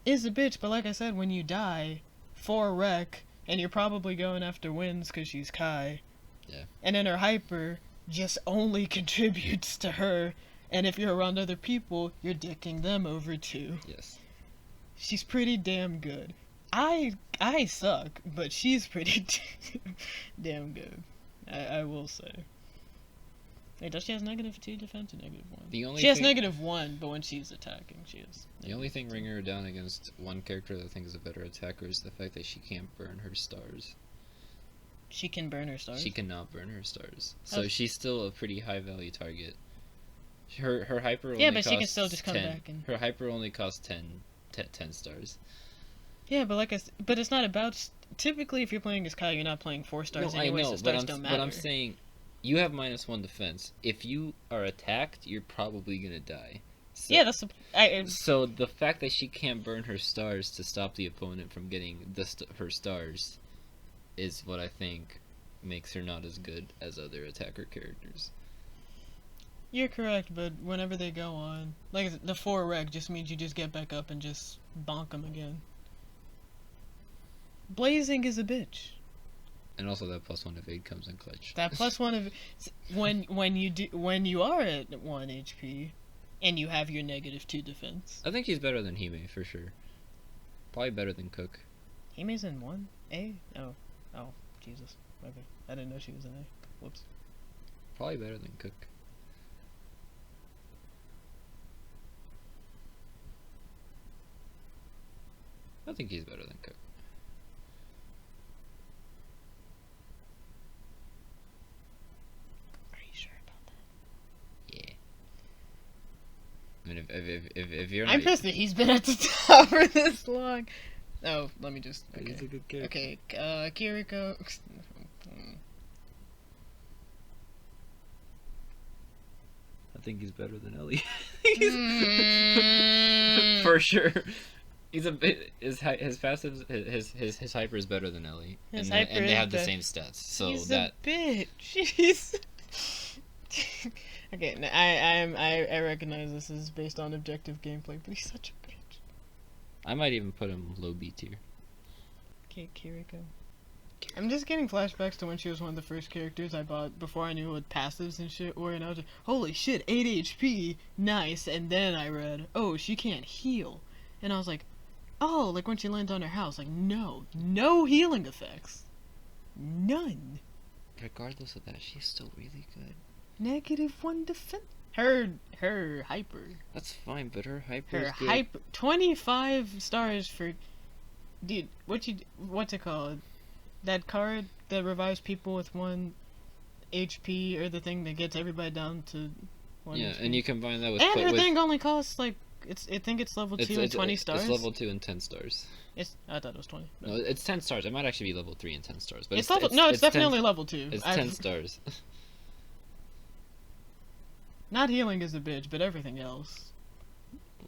is a bitch, but like I said, when you die, 4 rec, and you're probably going after wins because she's Kai. Yeah. And then her hyper just only contributes to her, and if you're around other people, you're dicking them over too. Yes. She's pretty damn good. I suck, but she's pretty damn good. I will say. Wait, does she have negative 2 defense or negative 1? She has negative 1, but when she's attacking, she is. The only thing bringing her down against one character that I think is a better attacker is the fact that she can't burn her stars. She can burn her stars? She cannot burn her stars. So she's still a pretty high value target. Her hyper only but she can still just come 10. back and... Her hyper only costs 10 stars. Yeah, but but it's not about... Typically, if you're playing as Kai, you're not playing 4 stars anyway, so stars don't matter. But I'm saying, you have -1 defense. If you are attacked, you're probably gonna die. So, yeah, that's the... So the fact that she can't burn her stars to stop the opponent from getting her stars is what I think makes her not as good as other attacker characters. You're correct, but whenever they go on... Like, the 4 rec just means you just get back up and just bonk them again. Blazing is a bitch. And also that +1 evade comes in clutch. That +1 of... When you are at 1 HP, and you have your negative 2 defense. I think he's better than Hime, for sure. Probably better than Cook. Hime's in 1A? Oh, Jesus. Okay. I didn't know she was in A. Whoops. Probably better than Cook. I think he's better than Cook. Are you sure about that? Yeah. I mean, if you're I'm not... pissed that he's been at the top for this long. Oh, let me just... Okay. He's a good character. Okay, Kiriko... I think he's better than Ellie. For sure. He's a bit... His passive... His hyper is better than Ellie. His and hyper they is have the bet- same stats. So he's that... a bitch. He's... Okay, I recognize this is based on objective gameplay, but he's such a bitch. I might even put him low B tier. Okay, Kiriko. I'm just getting flashbacks to when she was one of the first characters I bought before I knew what passives and shit were, and I was like, holy shit, 8 HP, nice, and then I read, oh, she can't heal. And I was like, oh, like when she lands on her house, like, no healing effects. None. Regardless of that, she's still really good. -1 defense. Her hyper. That's fine, but her hyper Her is good. hyper. 25 stars for... Dude, what's it called? That card that revives people with 1 HP, or the thing that gets everybody down to 1 Yeah, HP. and you combine that with... And her thing only costs, like, I think it's level 2 and 20 stars. It's level 2 and 10 stars. I thought it was 20. No, it's 10 stars. It might actually be level 3 and 10 stars. But It's definitely 10, level 2. It's 10 stars. Not healing is a bitch, but everything else.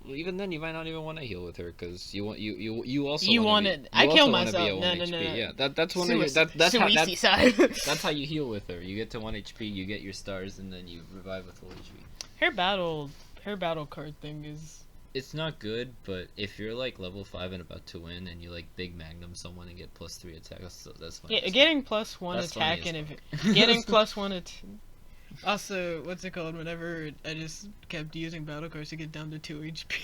Well, even then, you might not even want to heal with her, because you also You want to it. I kill myself. No. Yeah, that's one of your... That's how you heal with her. You get to 1 HP, you get your stars, and then you revive with full HP. Her battle card thing is... It's not good, but if you're like level 5 and about to win, and you like big magnum someone and get +3 attack, that's fine. Yeah, getting +1 That's attack funny and getting +1 Also, what's it called? Whenever I just kept using battle cards to get down to 2 HP,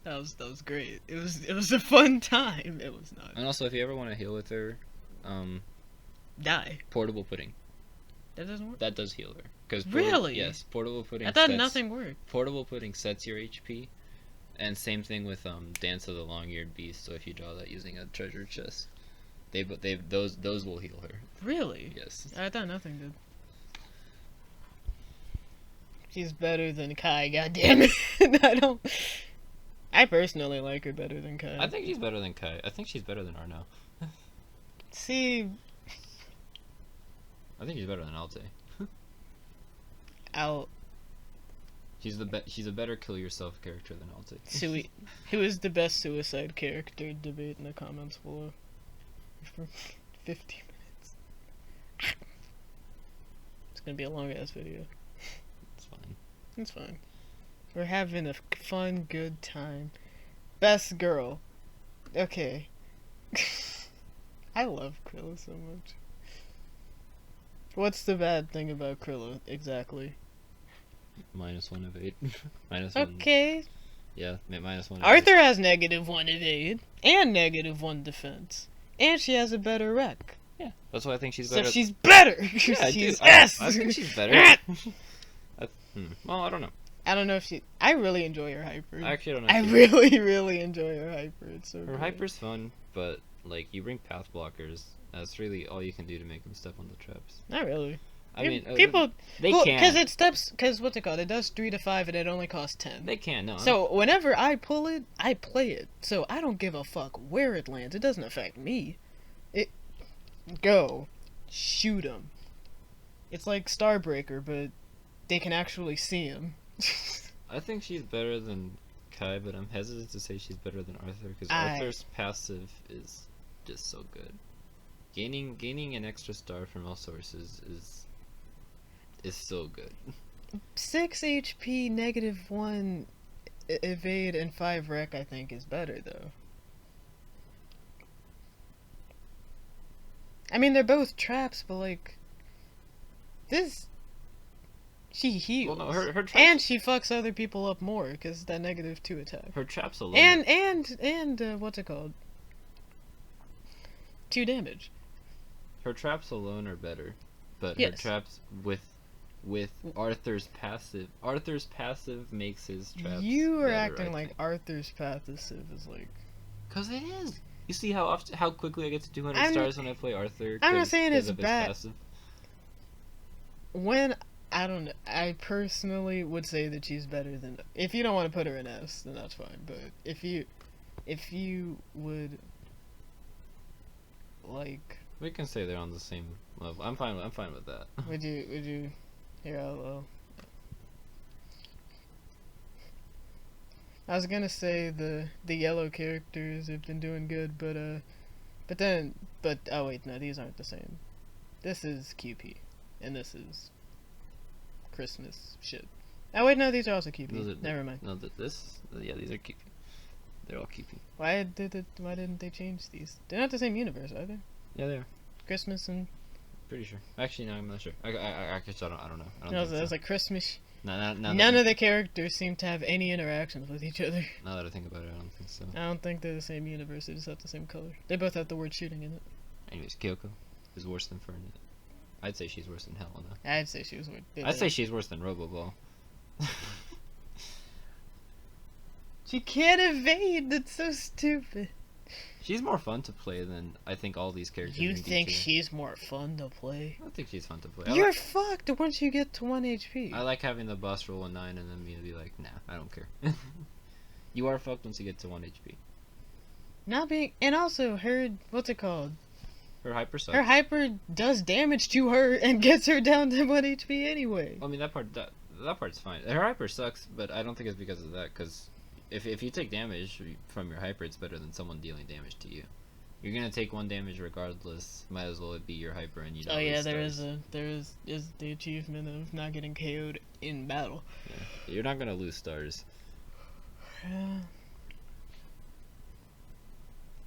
that was great. It was a fun time. It was not. And also, if you ever want to heal with her, Die. portable pudding. That doesn't work. That does heal her. Really? Yes, portable pudding. I thought nothing worked. Portable pudding sets your HP, and same thing with Dance of the Long-Eared Beast. So if you draw that using a treasure chest, those will heal her. Really? Yes. I thought nothing did. She's better than Kai. Goddammit! I don't. I personally like her better than Kai. I think she's better than Kai. I think she's better than Arnelle. See, I think she's better than Alte. Al She's a better kill yourself character than Alte. who is the best suicide character? Debate in the comments below. For 50 minutes. It's gonna be a long ass video. It's fine. It's fine. We're having a fun, good time. Best girl. Okay. I love Krilla so much. What's the bad thing about Krilla exactly? -1 of 8. -1. Okay. Yeah, -1 of 8. Arthur has -1 evade and -1 defense, and she has a better rec. Yeah, that's why I think she's So better. she's better. Yeah, I do. She's I S. think she's better. Well, I don't know. I don't know if she. I really enjoy her hyper. I actually don't know. I if she- really, really enjoy her hyper. It's so Her good. hyper's fun, but like you bring path blockers. That's really all you can do to make them step on the traps. Not really. I mean, people they well, can. because it steps. Because what's it called? It does 3 to 5, and it only costs 10. They can. No. So whenever I pull it, I play it. So I don't give a fuck where it lands. It doesn't affect me. It go shoot them. It's like Starbreaker, but they can actually see him. I think she's better than Kai, but I'm hesitant to say she's better than Arthur because I- Arthur's passive is just so good. Gaining an extra star from all sources is so good. 6 HP, -1 evade, and 5 rec. I think is better though. I mean, they're both traps, but like this, she heals. Well, no, her traps, and she fucks other people up more because that -2 attack. her traps alone. And what's it called? 2 damage. Her traps alone are better, but Yes. her traps with Arthur's passive makes his traps. You are better, acting I like think. Arthur's passive is like. Cause it is. You see how quickly I get to 200 I'm- stars when I play Arthur. I'm not saying 'cause it's of his bad. passive. When I don't know, I personally would say that she's better than. If you don't want to put her in S, then that's fine. But if you would like, We can say they're on the same level. I'm fine with that. would you? Here, I'll. I was gonna say the yellow characters have been doing good, but oh wait, no, these aren't the same. This is QP, and this is Christmas shit. Oh wait, no, these are also QP. Those are- Never mind. No, these are keepy. They're all keepy. Why didn't they change these? They're not the same universe, are they? Yeah, they are. Christmas and Pretty sure. Actually, no, I'm not sure. I guess I don't know. I don't no, think it was so. like Christmas. No, None of the characters seem to have any interactions with each other. Now that I think about it, I don't think so. I don't think they're the same universe. They just have the same color. They both have the word shooting in it. Anyways, Kyoko is worse than Fernet. I'd say she's worse than Halena. I'd say she was weird. I'd say she's worse than Roboball. She can't evade. That's so stupid. She's more fun to play than I think all these characters. You in think D2. she's more fun to play? I think she's fun to play. You're fucked once you get to 1 HP. I like having the boss roll a 9 and then me to be like, nah, I don't care. You are fucked once you get to 1 HP. Not being, and also her, what's it called? Her hyper sucks. Her hyper does damage to her and gets her down to 1 HP anyway. I mean, that part's fine. Her hyper sucks, but I don't think it's because of that. Because if you take damage from your hyper, it's better than someone dealing damage to you. You're gonna take 1 damage regardless. Might as well it be your hyper and you. Oh yeah, there is the achievement of not getting KO'd in battle. Yeah. You're not gonna lose stars.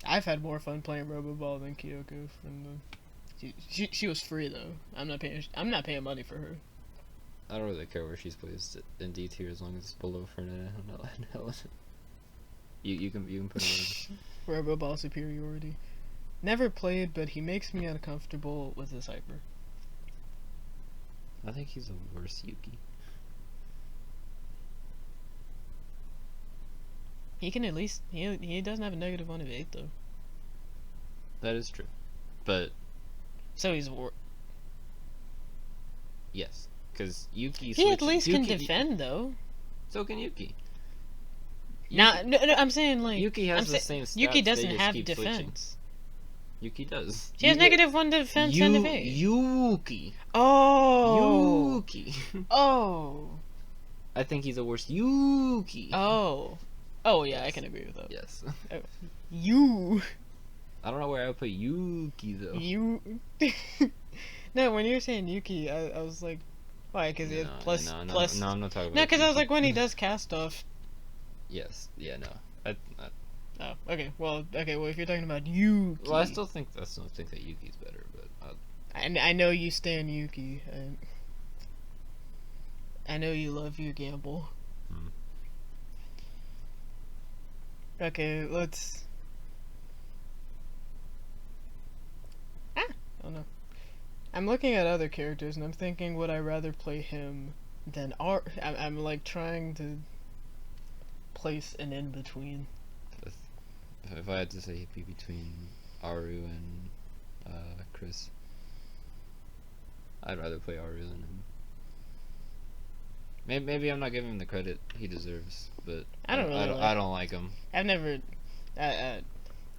I've had more fun playing Roboball than Kyoko from the. She was free though. I'm not paying money for her. I don't really care where she's placed in D tier as long as it's below Fernet. I don't know. You can put her in. Roboball superiority. Never played, but he makes me uncomfortable with his hyper. I think he's a worse Yuki. He can at least he doesn't have a -1 of 8 though. That is true, but So he's yes, because Yuki. he at switches- least can Yuki- defend though. So can Yuki. Now, no, I'm saying like Yuki has the same stats. Yuki they doesn't just have keep defense. switching. Yuki does. She has -1 defense and evade. Yuki. Oh. Yuki. Oh. I think he's the worst. Yuki. Oh. Oh yeah, Yes. I can agree with that. Yes. You. I don't know where I would put Yuki though. You. No, when you were saying Yuki, I was like, why? Because he has plus. No, I'm not talking about. No, because I was Yuki. like, when he does cast off. Yes. Yeah. No. Oh, okay. Well, if you're talking about Yuki. Well, I still think that Yuki's better, but. I know you stand Yuki. I know you love your gamble. Okay, let's. Oh no. I'm looking at other characters and I'm thinking, would I rather play him than I'm like trying to place an in between. If I had to say it'd be between Aru and Chris, I'd rather play Aru than him. Maybe I'm not giving him the credit he deserves, but I don't like him. I've never. I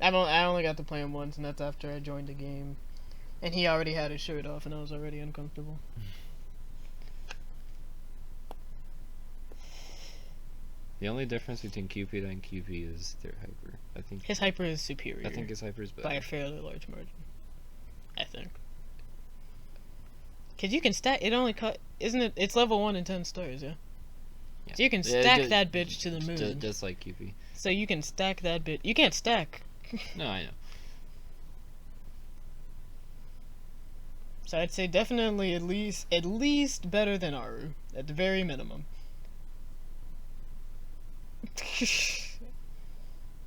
only got to play him once, and that's after I joined the game, and he already had his shirt off, and I was already uncomfortable. The only difference between Kyupita and QP is their hyper. I think His hyper is superior. I think his hyper is better. by a fairly large margin. I think. Cause you can stack. It only isn't it? It's level 1 and 10 stars, yeah. Yeah. So you can stack that bitch to the moon. Just like QP. So you can stack that bit. You can't stack. No, I know. So I'd say definitely at least better than Aru at the very minimum.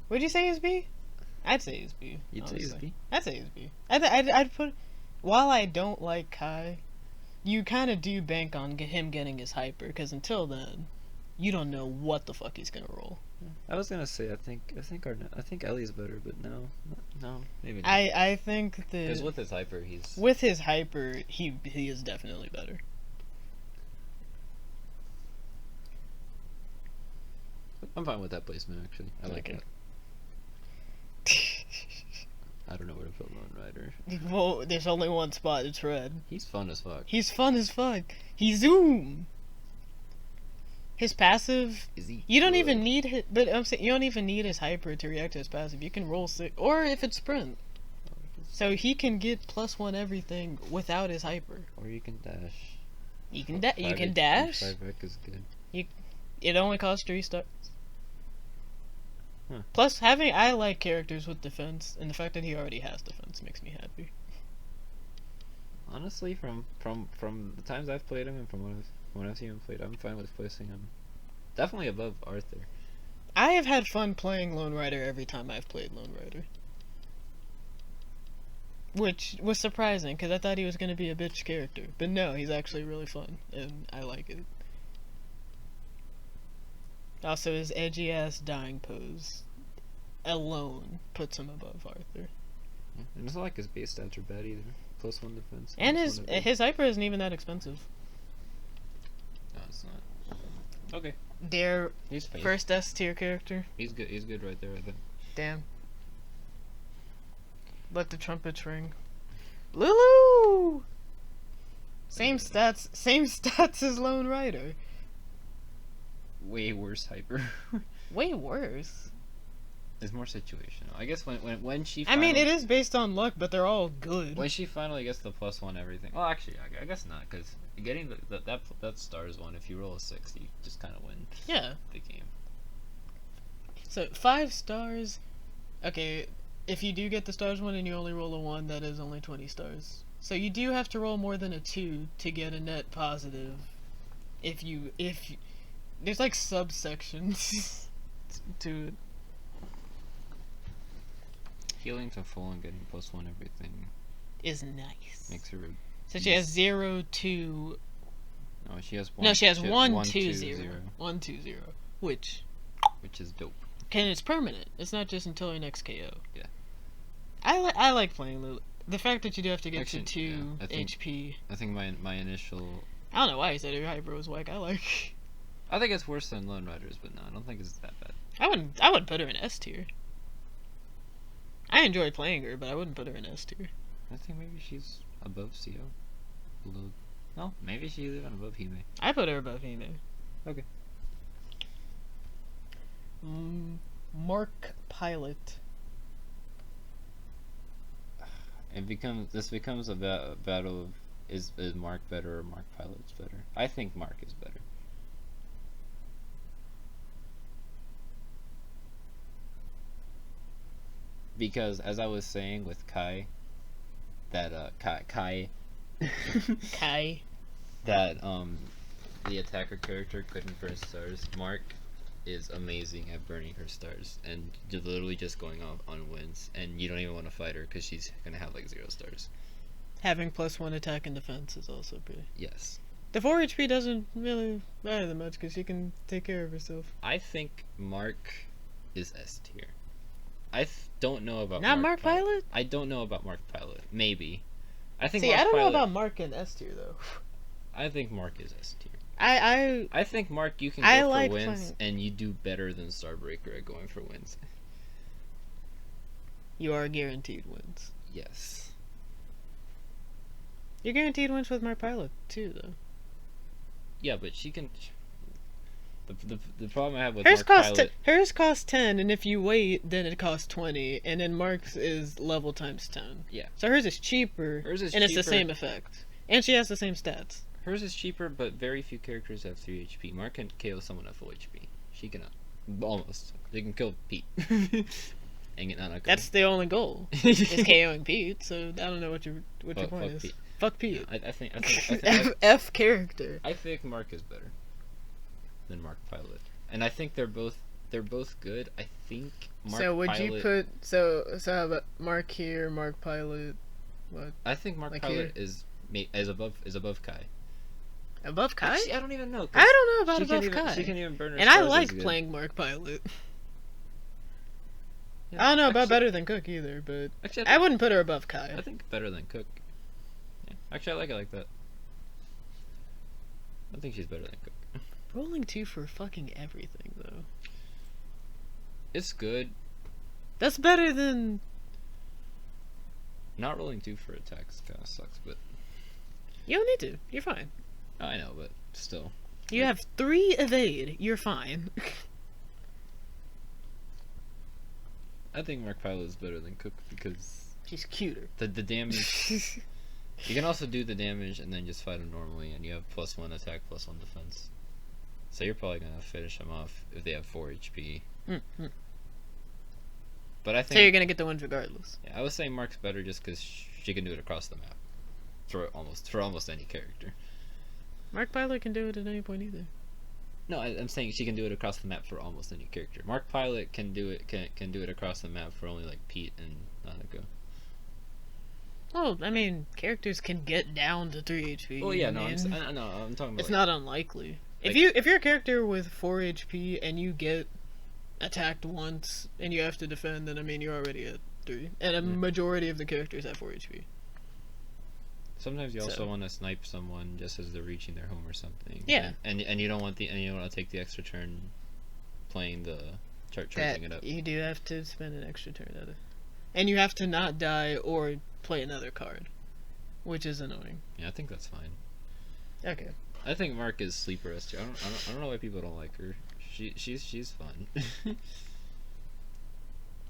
Would you say is B? I'd say is B. You'd say is B? I'd say is B. I'd put. While I don't like Kai, you kind of do bank on him getting his hyper, because until then, you don't know what the fuck he's gonna roll. I was gonna say I think Ellie's better, but no, maybe not. I think that Because with his hyper, he is definitely better. I'm fine with that placement actually. I like Okay. it. I don't know where to put Lone Rider. Well, there's only one spot. It's red. He's fun as fuck. He's fun as fuck. He zoom. His passive. Is he? You don't good? even need his, but I'm saying you don't even need his hyper to react to his passive. You can roll 6, or if it's sprint. So he can get +1 everything without his hyper. Or you can dash. You can dash. 5 is good. It only costs 3 stars. Huh. Plus, I like characters with defense, and the fact that he already has defense makes me happy. Honestly, from the times I've played him and from when I've seen him played, I'm fine with placing him definitely above Arthur. I have had fun playing Lone Rider every time I've played Lone Rider. Which was surprising, because I thought he was going to be a bitch character. But no, he's actually really fun, and I like it. Also, his edgy-ass dying pose alone puts him above Arthur. Yeah. And it's not like his base stats are bad either. +1 defense. And +1 evade. his hyper isn't even that expensive. No, it's not. Okay. Their He's fine. first S-tier character. He's good. He's good right there, I think. Damn. Let the trumpets ring. Lulu! Same stats as Lone Rider. Way worse hyper. Way worse. It's more situational. I guess when she. I mean, it is based on luck, but they're all good. When she finally gets the +1 everything. Well, actually, I guess not, because getting that stars one, if you roll a 6, you just kind of win. Yeah. The game. So 5 stars. Okay, if you do get the stars one and you only roll a 1, that is only 20 stars. So you do have to roll more than a 2 to get a net positive. If there's like subsections to it. Healing to full and getting +1 everything Is nice. makes her. So she has 0, 2. No, she has 1. No, she has 1, 2, 2, 0. 1, 2, 0. Which is dope. it's permanent. It's not just until your next KO. Yeah. I like playing Lulu. The fact that you do have to get Actually, to 2 yeah, I think- HP. I think my initial. I don't know why you said your hyper was whack. I think it's worse than Lone Riders, but no, I don't think it's that bad. I wouldn't put her in S tier. I enjoy playing her, but I wouldn't put her in S tier. I think maybe she's above CO. Below. No, maybe she's even above Hime. I put her above Hime. Okay. Marc Pilot. This becomes a battle of is Marc better or Marc Pilot's better? I think Marc is better. Because as I was saying with Kai, that Kai that the attacker character couldn't burn stars. Marc is amazing at burning her stars and literally just going off on wins, and you don't even want to fight her because she's gonna have like 0 stars. Having +1 attack and defense is also pretty. Yes. The 4 HP doesn't really matter that much because she can take care of herself. I think Marc is S tier. I don't know about Not Marc Pilot? I don't know about Marc Pilot. Maybe. I think. See, Marc I don't Pilot, know about Marc in S tier though. I think Marc is S tier. I think Marc, you can go I for like wins, playing. and you do better than Starbreaker at going for wins. You are guaranteed wins. Yes. You're guaranteed wins with Marc Pilot too, though. Yeah, but she can. The problem I have with Hers Marc costs Pilot. hers costs 10, and if you wait, then it costs 20, and then Marc's is level times 10. Yeah. So hers is cheaper, Hers is and it's the cheaper. same effect, and she has the same stats. Hers is cheaper, but very few characters have 3 HP. Marc can KO someone at full HP. She cannot. Almost. They can kill Pete. And get Nanako. That's the only goal. Is KOing Pete. So I don't know what your point fuck is. Pete. Fuck Pete. I think F character. I think Marc is better than Marc Pilot, and I think they're both good. I think Marc So would Pilot, you put so how about Marc here, Marc Pilot? What I think Marc like Pilot is above Kai. above Kai? Actually, I don't even know. 'Cause I don't know about she can't above even, Kai. She can even burn her And I stars like as good. playing Marc Pilot. Yeah, I don't know about actually- better than Cook either, but Actually, I wouldn't put her above Kai. I think better than Cook. Yeah. Actually, I like it like that. I think she's better than Cook. Rolling 2 for fucking everything though. It's good. That's better than Not rolling 2 for attacks kind of sucks, but you don't need to. You're fine. I know, but still. You have 3 evade. You're fine. I think Marc Pilot is better than Cook because She's cuter. the damage. You can also do the damage and then just fight him normally, and you have +1 attack, +1 defense. So you're probably gonna finish them off if they have 4 HP. Mm-hmm. But I So you're think gonna get the wins regardless. I was saying Marc's better just because she can do it across the map for almost any character. Marc Pilot can do it at any point either. No, I'm saying she can do it across the map for almost any character. Marc Pilot can do it across the map for only like Pete and Nanako. Well, I mean, characters can get down to 3 HP. Oh yeah, I no, mean, I'm talking about. it's like, not unlikely. like- If you're a character with 4 HP and you get attacked once and you have to defend, then I mean you're already at 3. And a majority of the characters have 4 HP. Sometimes you also So- want to snipe someone just as they're reaching their home or something. Yeah. And you don't want to take the extra turn playing the charging it up. You do have to spend an extra turn at it. And you have to not die or play another card, which is annoying. Yeah, I think that's fine. Okay. I think Marc is sleeper S tier. I don't know why people don't like her. She's fun.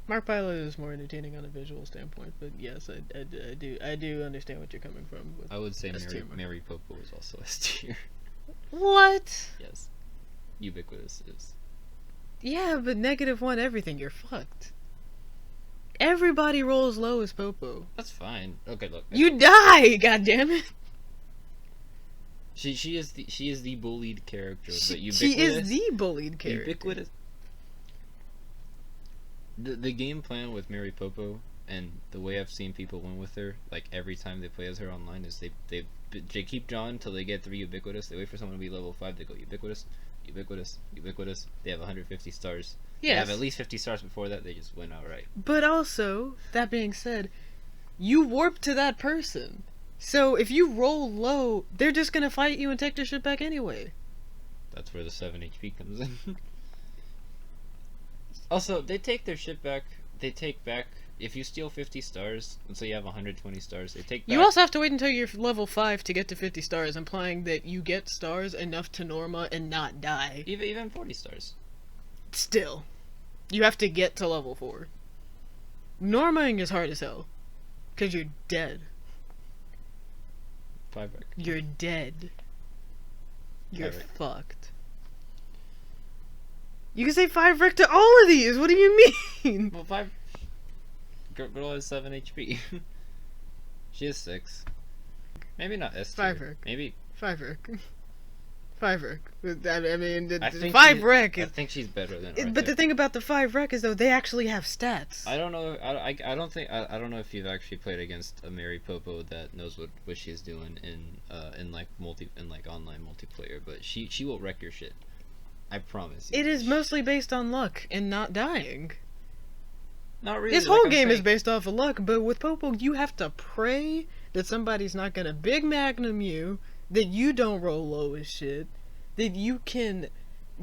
Marc Pilot is more entertaining on a visual standpoint, but yes, I do understand what you're coming from. With I would say S tier Marc. Mary Poppo is also S tier. What? Yes. Ubiquitous is. Yeah, but -1 everything, you're fucked. Everybody rolls low as Poppo. That's fine. Okay, look. You die, goddammit! She is the bullied character, but ubiquitous. She is the bullied character. Ubiquitous. The game plan with Mary Poppo and the way I've seen people win with her, like every time they play as her online, is they keep drawing until they get 3 ubiquitous. They wait for someone to be level 5. They go ubiquitous, ubiquitous, ubiquitous. They have 150 stars. They Yes. have at least 50 stars before that. They just win outright. But also, that being said, you warp to that person. So if you roll low, they're just gonna fight you and take their shit back anyway. That's where the 7 HP comes in. Also, they take their shit back. They take back if you steal 50 stars, and so you have 120 stars. They take back. You also have to wait until you're level 5 to get to 50 stars, implying that you get stars enough to Norma and not die. Even 40 stars. Still, you have to get to level 4. Normaing is hard as hell, cause you're dead. 5 rec. You're dead. You're 5 rec. fucked. You can say 5 rec to all of these. What do you mean? Well, 5. Girl has 7 HP. She has 6. Maybe not S tier. 5 rec. Maybe 5 rec. 5 rec. I mean, I think 5 rec I is. think she's better than Arthur. But the thing about the 5 rec is though they actually have stats. I don't know. I don't know if you've actually played against a Mary Poppo that knows what she's doing in like online multiplayer. But she will wreck your shit. I promise you. It is mostly based on luck and not dying. Not really. This like whole I'm game is saying. based off of luck, but with Poppo, you have to pray that somebody's not gonna big magnum you, that you don't roll low as shit, that you can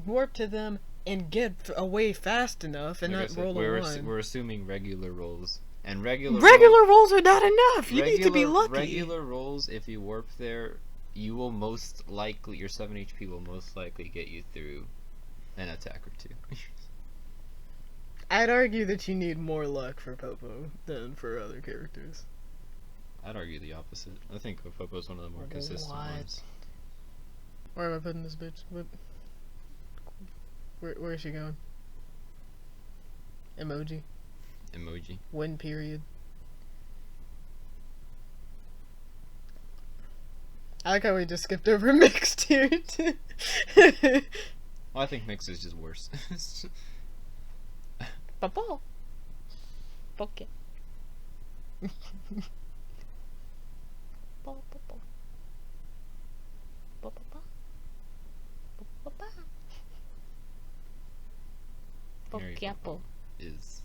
warp to them and get away fast enough and Like I not said, roll a 1. we're assuming regular rolls and regular rolls are not enough. You need to be lucky. Regular rolls, if you warp there, you will most likely your 7 HP will most likely get you through an attack or 2. I'd argue that you need more luck for Poppo than for other characters. I'd argue the opposite. I think Poppo is one of the more consistent What? ones. Where am I putting this bitch? What? Where is she going? Emoji. Emoji. Win period. I like how we just skipped over mixed here too. Well, I think mix is just worse. Poppo. Poke. Mary Pokeapple. Poppo is.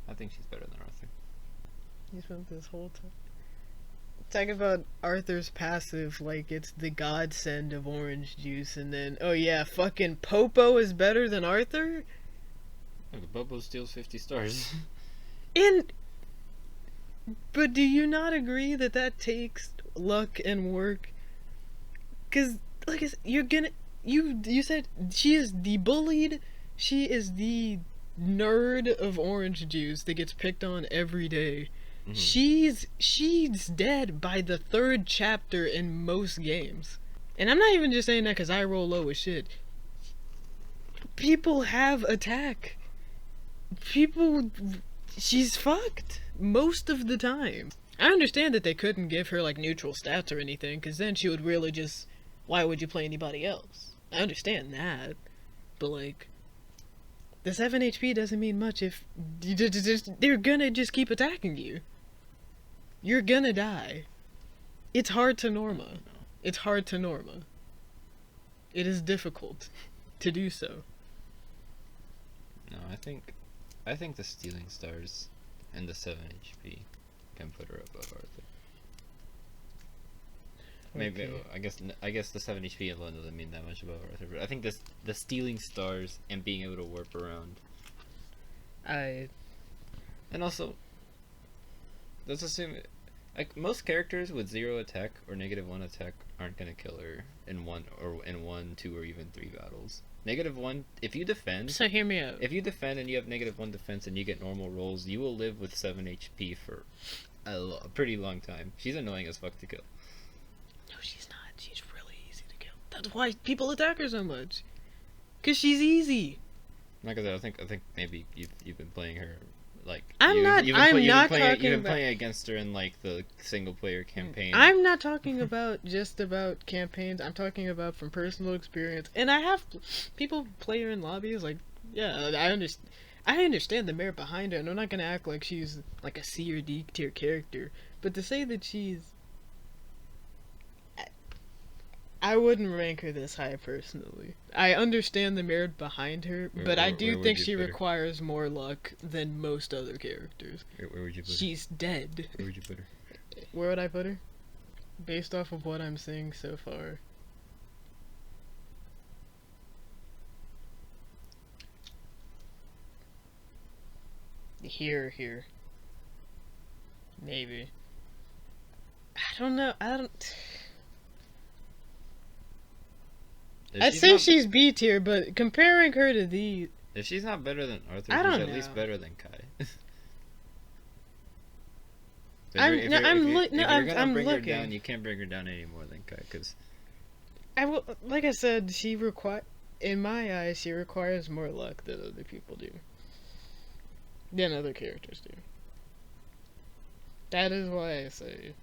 I think she's better than Arthur. You spent this whole time talking about Arthur's passive like it's the godsend of orange juice, and then oh yeah, fucking Poppo is better than Arthur. Look, Poppo steals 50 stars. But do you not agree that that takes luck and work? Cause like you said she is the bullied, she is the nerd of orange juice that gets picked on every day. Mm-hmm. She's dead by the 3rd chapter in most games. And I'm not even just saying that because I roll low as shit. People have attack. She's fucked most of the time. I understand that they couldn't give her like neutral stats or anything, because then she would really just, why would you play anybody else? I understand that, but like, the 7 HP doesn't mean much if they're gonna just keep attacking you. You're gonna die. It's hard to Norma. It's hard to Norma. It is difficult to do so. No, I think the stealing stars and the 7 HP can put her above Arthur. Maybe Okay. I guess the 7 HP alone doesn't mean that much above Arthur, but I think the stealing stars and being able to warp around, and also let's assume like most characters with 0 attack or -1 attack aren't gonna kill her in 1, 2, or even 3 battles. -1, if you defend. So hear me out. If you defend and you have -1 defense and you get normal rolls, you will live with 7 HP for a pretty long time. She's annoying as fuck to kill. No, she's not. She's really easy to kill. That's why people attack her so much. Cause she's easy. Like I said, I think maybe you've been playing her like I'm not You've talking been about. playing against her in like the single player campaign. I'm not talking about just about campaigns. I'm talking about from personal experience. And I have people play her in lobbies. Like, yeah, I understand the merit behind her, and I'm not gonna act like she's like a C or D tier character. But to say that she's, I wouldn't rank her this high personally. I understand the merit behind her, but I do where think would you she put her? requires more luck than most other characters. Where would you put her? She's dead. Where would you put her? Where would I put her? Based off of what I'm seeing so far. Here. Maybe. I don't know. If I'd she's say not- she's B tier, but comparing her to these, If she's not better than Arthur, I she's don't at least know. better than Kai. I'm If you're gonna I'm bring her looking. down, you can't bring her down any more than Kai, because I will, like I said, in my eyes, she requires more luck than other people do. Than other characters do. That is why I say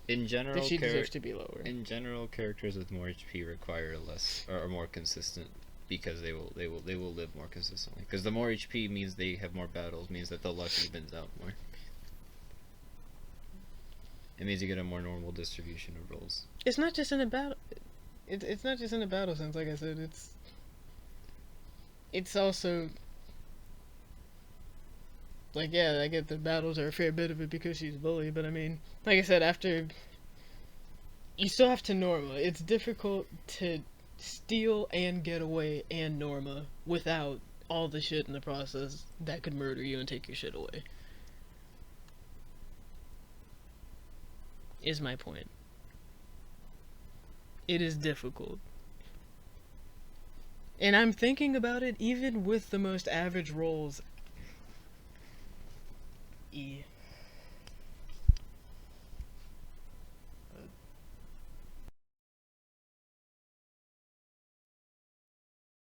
in general, that she deserves to be lower. in general, characters with more HP require less or are more consistent because they will live more consistently. Because the more HP means they have more battles, means that the luck evens out more. It means you get a more normal distribution of rolls. It's not just in a battle. It's not just in a battle sense. Like I said, it's also like, yeah, I get the battles are a fair bit of it because she's bully, but I mean, like I said, after you still have to Norma. It's difficult to steal and get away and Norma without all the shit in the process that could murder you and take your shit away. Is my point. It is difficult. And I'm thinking about it even with the most average rolls. E.